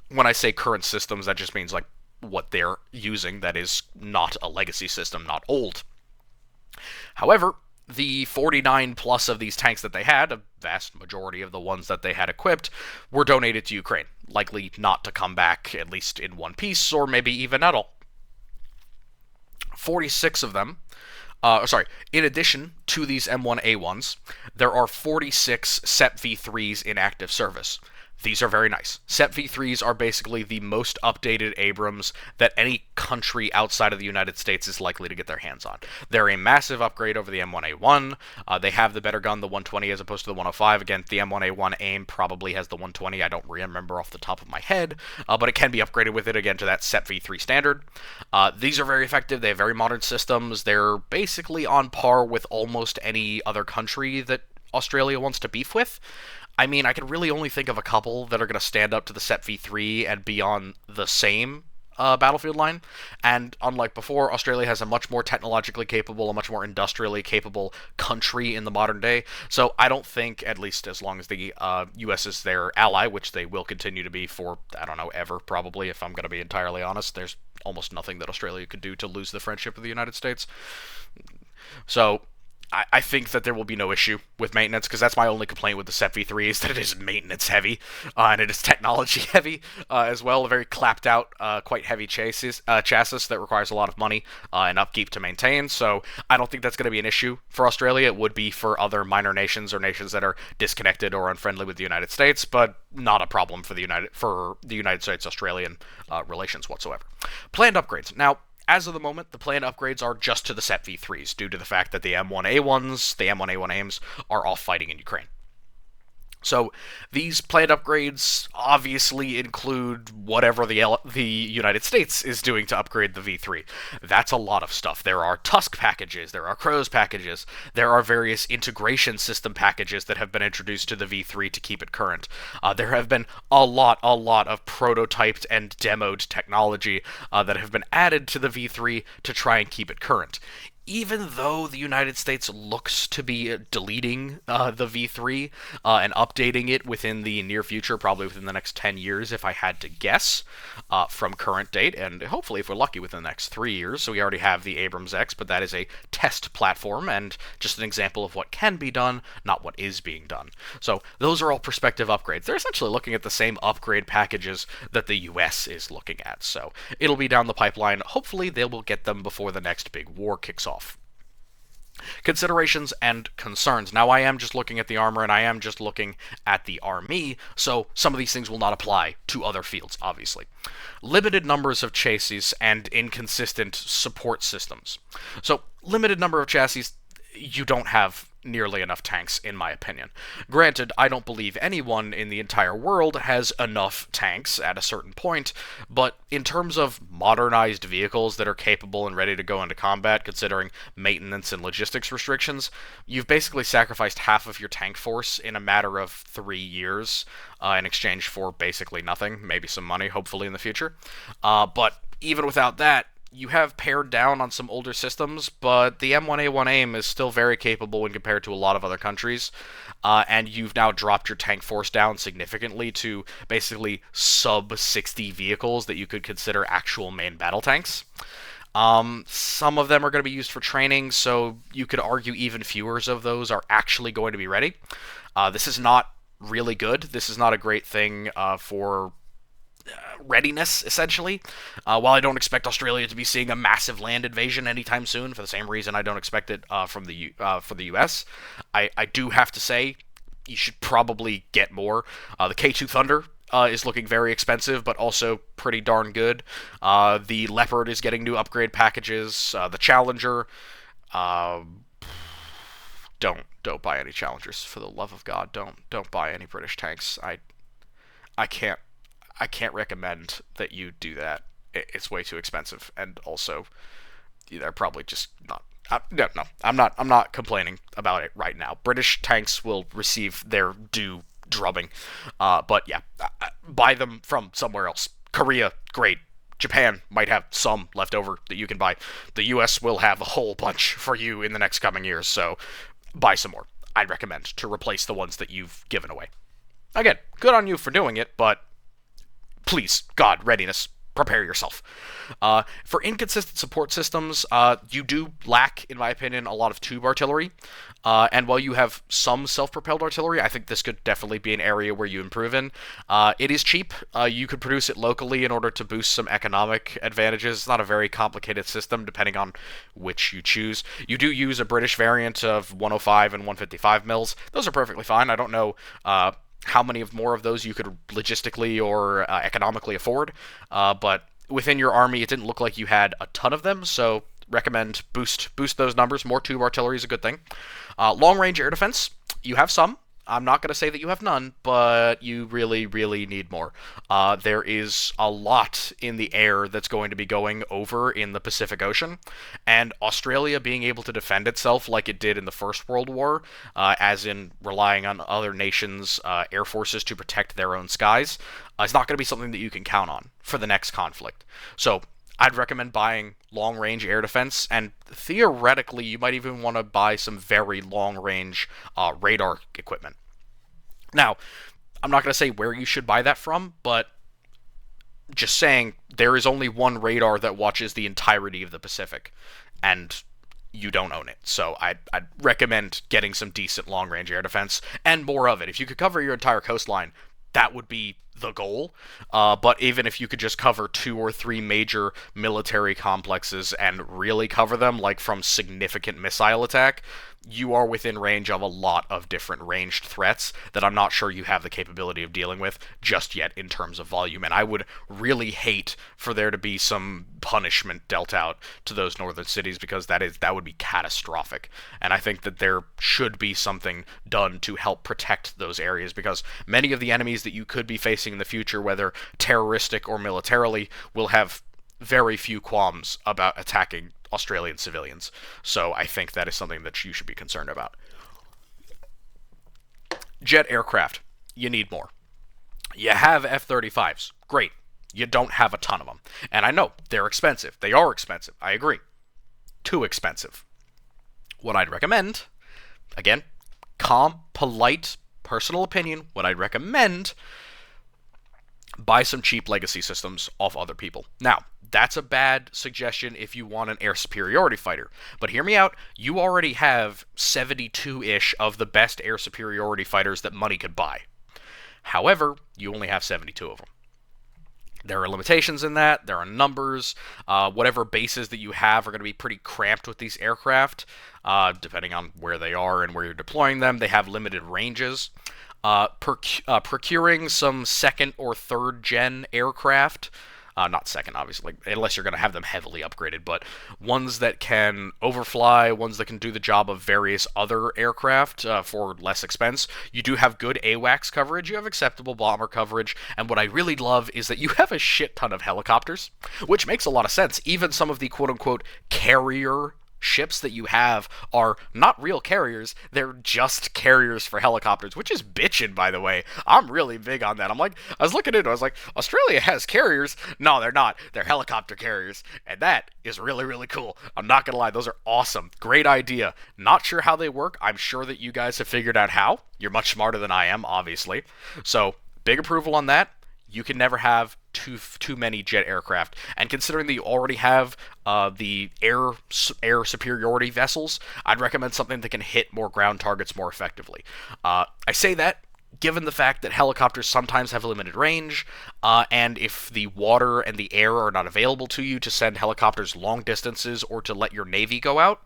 When I say current systems, that just means like what they're using that is not a legacy system, not old. However, The 49 plus of these tanks that they had, a vast majority of the ones that they had equipped, were donated to Ukraine, likely not to come back, at least in one piece, or maybe even at all. 46 of them, in addition to these M1A1s, there are 46 SEP V3s in active service. These are very nice. SEP V3s are basically the most updated Abrams that any country outside of the United States is likely to get their hands on. They're a massive upgrade over the M1A1. They have the better gun, the 120, as opposed to the 105. Again, the M1A1 AIM probably has the 120. I don't remember off the top of my head, but it can be upgraded with it, again, to that SEP V3 standard. These are very effective. They have very modern systems. They're basically on par with almost any other country that Australia wants to beef with. I mean, I can really only think of a couple that are going to stand up to the SEP V3 and be on the same battlefield line. And unlike before, Australia has a much more technologically capable, a much more industrially capable country in the modern day. So I don't think, at least as long as the U.S. is their ally, which they will continue to be for, I don't know, ever probably, if I'm going to be entirely honest, there's almost nothing that Australia could do to lose the friendship of the United States. So I think that there will be no issue with maintenance, because that's my only complaint with the SEP V3 is that it is maintenance heavy, and it is technology heavy as well. A very clapped out, quite heavy chassis that requires a lot of money and upkeep to maintain. So I don't think that's going to be an issue for Australia. It would be for other minor nations or nations that are disconnected or unfriendly with the United States, but not a problem for the United States-Australian relations whatsoever. Planned upgrades. Now, as of the moment, the planned upgrades are just to the SEP V3s, due to the fact that the M1A1s, the M1A1 AIMs, are off fighting in Ukraine. So these planned upgrades obviously include whatever the United States is doing to upgrade the V3. That's a lot of stuff. There are Tusk packages, there are Crows packages, there are various integration system packages that have been introduced to the V3 to keep it current. There have been a lot of prototyped and demoed technology that have been added to the V3 to try and keep it current. Even though the United States looks to be deleting the V3 and updating it within the near future, probably within the next 10 years, if I had to guess, from current date, and hopefully, if we're lucky, within the next 3 years. So we already have the Abrams X, but that is a test platform and just an example of what can be done, not what is being done. So those are all prospective upgrades. They're essentially looking at the same upgrade packages that the US is looking at. So it'll be down the pipeline. Hopefully, they will get them before the next big war kicks off. Considerations and concerns. Now, I am just looking at the armor, and I am just looking at the army, so some of these things will not apply to other fields, obviously. Limited numbers of chassis and inconsistent support systems. So, limited number of chassis, you don't have nearly enough tanks, in my opinion. Granted, I don't believe anyone in the entire world has enough tanks at a certain point, but in terms of modernized vehicles that are capable and ready to go into combat, considering maintenance and logistics restrictions, you've basically sacrificed half of your tank force in a matter of 3 years in exchange for basically nothing, maybe some money, hopefully in the future. But even without that, you have pared down on some older systems, but the M1A1 AIM is still very capable when compared to a lot of other countries, and you've now dropped your tank force down significantly to basically sub-60 vehicles that you could consider actual main battle tanks. Some of them are going to be used for training, so you could argue even fewer of those are actually going to be ready. This is not really good. This is not a great thing for readiness, essentially. While I don't expect Australia to be seeing a massive land invasion anytime soon, for the same reason I don't expect it for the US, I do have to say you should probably get more. The K2 Thunder is looking very expensive, but also pretty darn good. The Leopard is getting new upgrade packages. The Challenger, don't buy any Challengers, for the love of God. Don't buy any British tanks. I can't recommend that you do that. It's way too expensive, and also they're probably just not. No, I'm not complaining about it right now. British tanks will receive their due drubbing, but yeah, buy them from somewhere else. Korea, great. Japan might have some left over that you can buy. The US will have a whole bunch for you in the next coming years, so buy some more. I'd recommend to replace the ones that you've given away. Again, good on you for doing it, but please, God, readiness. prepare yourself. For inconsistent support systems, you do lack, in my opinion, a lot of tube artillery. And while you have some self-propelled artillery, I think this could definitely be an area where you improve in. It is cheap. You could produce it locally in order to boost some economic advantages. It's not a very complicated system, depending on which you choose. You do use a British variant of 105 and 155 mils. Those are perfectly fine. I don't know how many of more of those you could logistically or economically afford, but within your army, it didn't look like you had a ton of them, so recommend boost those numbers. More tube artillery is a good thing. Long range air defense, you have some. I'm not going to say that you have none, but you really, really need more. There is a lot in the air that's going to be going over in the Pacific Ocean, and Australia being able to defend itself like it did in the First World War, as in relying on other nations' air forces to protect their own skies, is not going to be something that you can count on for the next conflict. So I'd recommend buying long-range air defense, and theoretically, you might even want to buy some very long-range radar equipment. Now, I'm not going to say where you should buy that from, but just saying, there is only one radar that watches the entirety of the Pacific, and you don't own it. So I'd recommend getting some decent long-range air defense, and more of it. If you could cover your entire coastline, that would be the goal. But even if you could just cover 2 or 3 major military complexes and really cover them, like from significant missile attack, you are within range of a lot of different ranged threats that I'm not sure you have the capability of dealing with just yet in terms of volume. And I would really hate for there to be some punishment dealt out to those northern cities, because that would be catastrophic. And I think that there should be something done to help protect those areas, because many of the enemies that you could be facing in the future, whether terroristic or militarily, will have very few qualms about attacking Australian civilians. So I think that is something that you should be concerned about. Jet aircraft. You need more. You have F-35s. Great. You don't have a ton of them. And I know, they're expensive. They are expensive. I agree. Too expensive. What I'd recommend, again, calm, polite, personal opinion, what I'd recommend, buy some cheap legacy systems off other people. Now, that's a bad suggestion if you want an air superiority fighter. But hear me out, you already have 72-ish of the best air superiority fighters that money could buy. However, you only have 72 of them. There are limitations in that, there are numbers, whatever bases that you have are going to be pretty cramped with these aircraft, depending on where they are and where you're deploying them. They have limited ranges. Procuring some second or third gen aircraft, not second, obviously, unless you're going to have them heavily upgraded, but ones that can overfly, ones that can do the job of various other aircraft for less expense. You do have good AWACS coverage, you have acceptable bomber coverage, and what I really love is that you have a shit ton of helicopters, which makes a lot of sense. Even some of the quote-unquote carrier ships that you have are not real carriers, they're just carriers for helicopters, which is bitchin', by the way. I'm really big on that. I was looking into it, I was like, Australia has carriers? No, they're not. They're helicopter carriers. And that is really, really cool. I'm not gonna lie, those are awesome. Great idea. Not sure how they work. I'm sure that you guys have figured out how. You're much smarter than I am, obviously. So, big approval on that. You can never have too many jet aircraft. And considering that you already have the air superiority vessels, I'd recommend something that can hit more ground targets more effectively. I say that given the fact that helicopters sometimes have limited range, and if the water and the air are not available to you to send helicopters long distances or to let your Navy go out,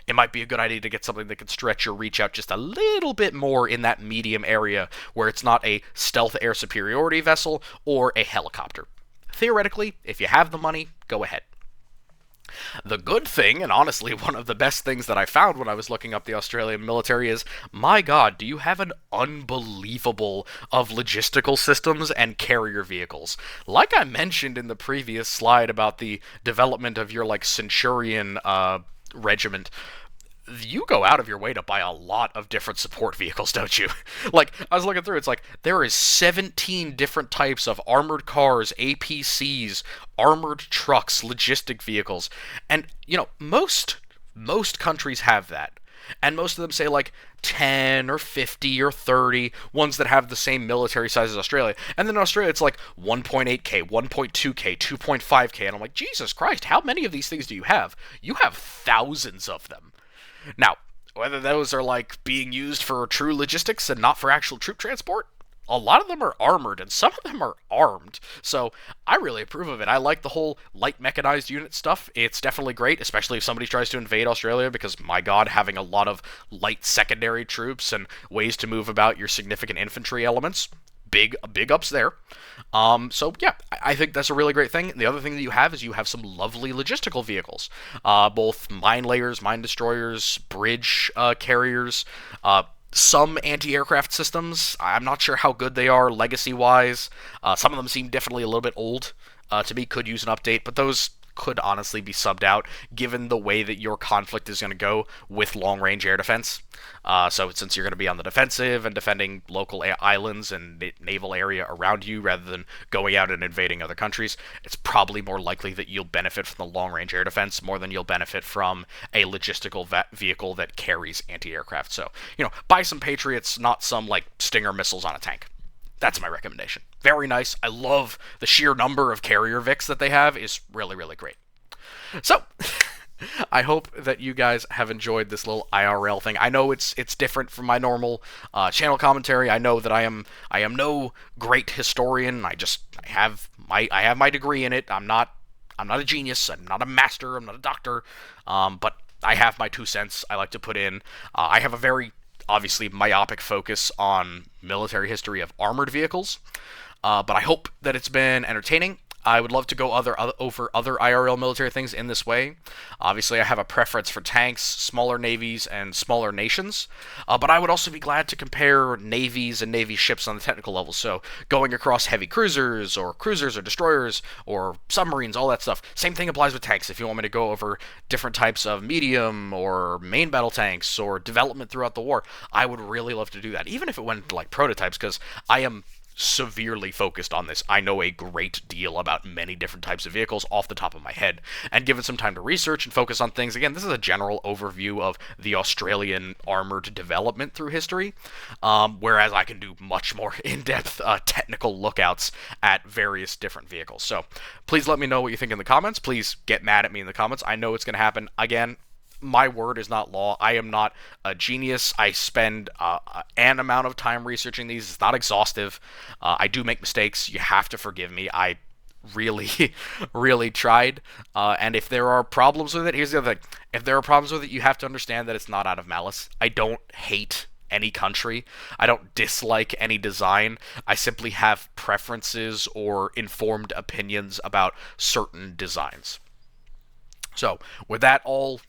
it might be a good idea to get something that can stretch your reach out just a little bit more in that medium area where it's not a stealth air superiority vessel or a helicopter. Theoretically, if you have the money, go ahead. The good thing, and honestly one of the best things that I found when I was looking up the Australian military, is, my god, do you have an unbelievable of logistical systems and carrier vehicles. Like I mentioned in the previous slide about the development of your, Centurion regiment, you go out of your way to buy a lot of different support vehicles, don't you? I was looking through, it's like, there is 17 different types of armored cars, APCs, armored trucks, logistic vehicles, and, most countries have that. and most of them say like 10 or 50 or 30, ones that have the same military size as Australia. And then in Australia, it's like 1.8K, 1.2K, 2.5K. And I'm like, Jesus Christ, how many of these things do you have? You have thousands of them. Now, whether those are like being used for true logistics and not for actual troop transport, a lot of them are armored and some of them are armed. So I really approve of it. I like the whole light mechanized unit stuff. It's definitely great, especially if somebody tries to invade Australia, because my god, having a lot of light secondary troops and ways to move about your significant infantry elements, big ups there. So yeah, I think that's a really great thing. The other thing that you have is you have some lovely logistical vehicles, both mine layers, mine destroyers, bridge carriers, some anti-aircraft systems. I'm not sure how good they are legacy-wise. Some of them seem definitely a little bit old to me, could use an update, but those could honestly be subbed out given the way that your conflict is going to go with long-range air defense. So since you're going to be on the defensive and defending local islands and naval area around you rather than going out and invading other countries, it's probably more likely that you'll benefit from the long-range air defense more than you'll benefit from a logistical vehicle that carries anti-aircraft. So, buy some Patriots, not some, like, Stinger missiles on a tank. That's my recommendation. Very nice. I love the sheer number of carrier Vics that they have is really, really great. So, I hope that you guys have enjoyed this little IRL thing. I know it's different from my normal channel commentary. I know that I am no great historian. I have my degree in it. I'm not a genius. I'm not a master. I'm not a doctor. But I have my 2 cents I like to put in. I have a very obviously myopic focus on military history of armored vehicles, but I hope that it's been entertaining. I would love to go over other IRL military things in this way. Obviously, I have a preference for tanks, smaller navies, and smaller nations, but I would also be glad to compare navies and navy ships on the technical level. So going across heavy cruisers or destroyers or submarines, all that stuff. Same thing applies with tanks. If you want me to go over different types of medium or main battle tanks or development throughout the war, I would really love to do that, even if it went to like prototypes, because I am severely focused on this. I know a great deal about many different types of vehicles off the top of my head, and given some time to research and focus on things, again, this is a general overview of the Australian armored development through history, whereas I can do much more in-depth technical lookouts at various different vehicles. So please let me know what you think in the comments. Please get mad at me in the comments. I know it's going to happen. Again, my word is not law. I am not a genius. I spend an amount of time researching these. It's not exhaustive. I do make mistakes. You have to forgive me. I really, really tried. And if there are problems with it, here's the other thing. If there are problems with it, you have to understand that it's not out of malice. I don't hate any country. I don't dislike any design. I simply have preferences or informed opinions about certain designs. So, with that all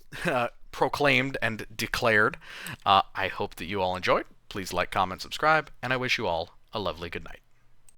proclaimed and declared, I hope that you all enjoyed. Please like, comment, subscribe, and I wish you all a lovely good night.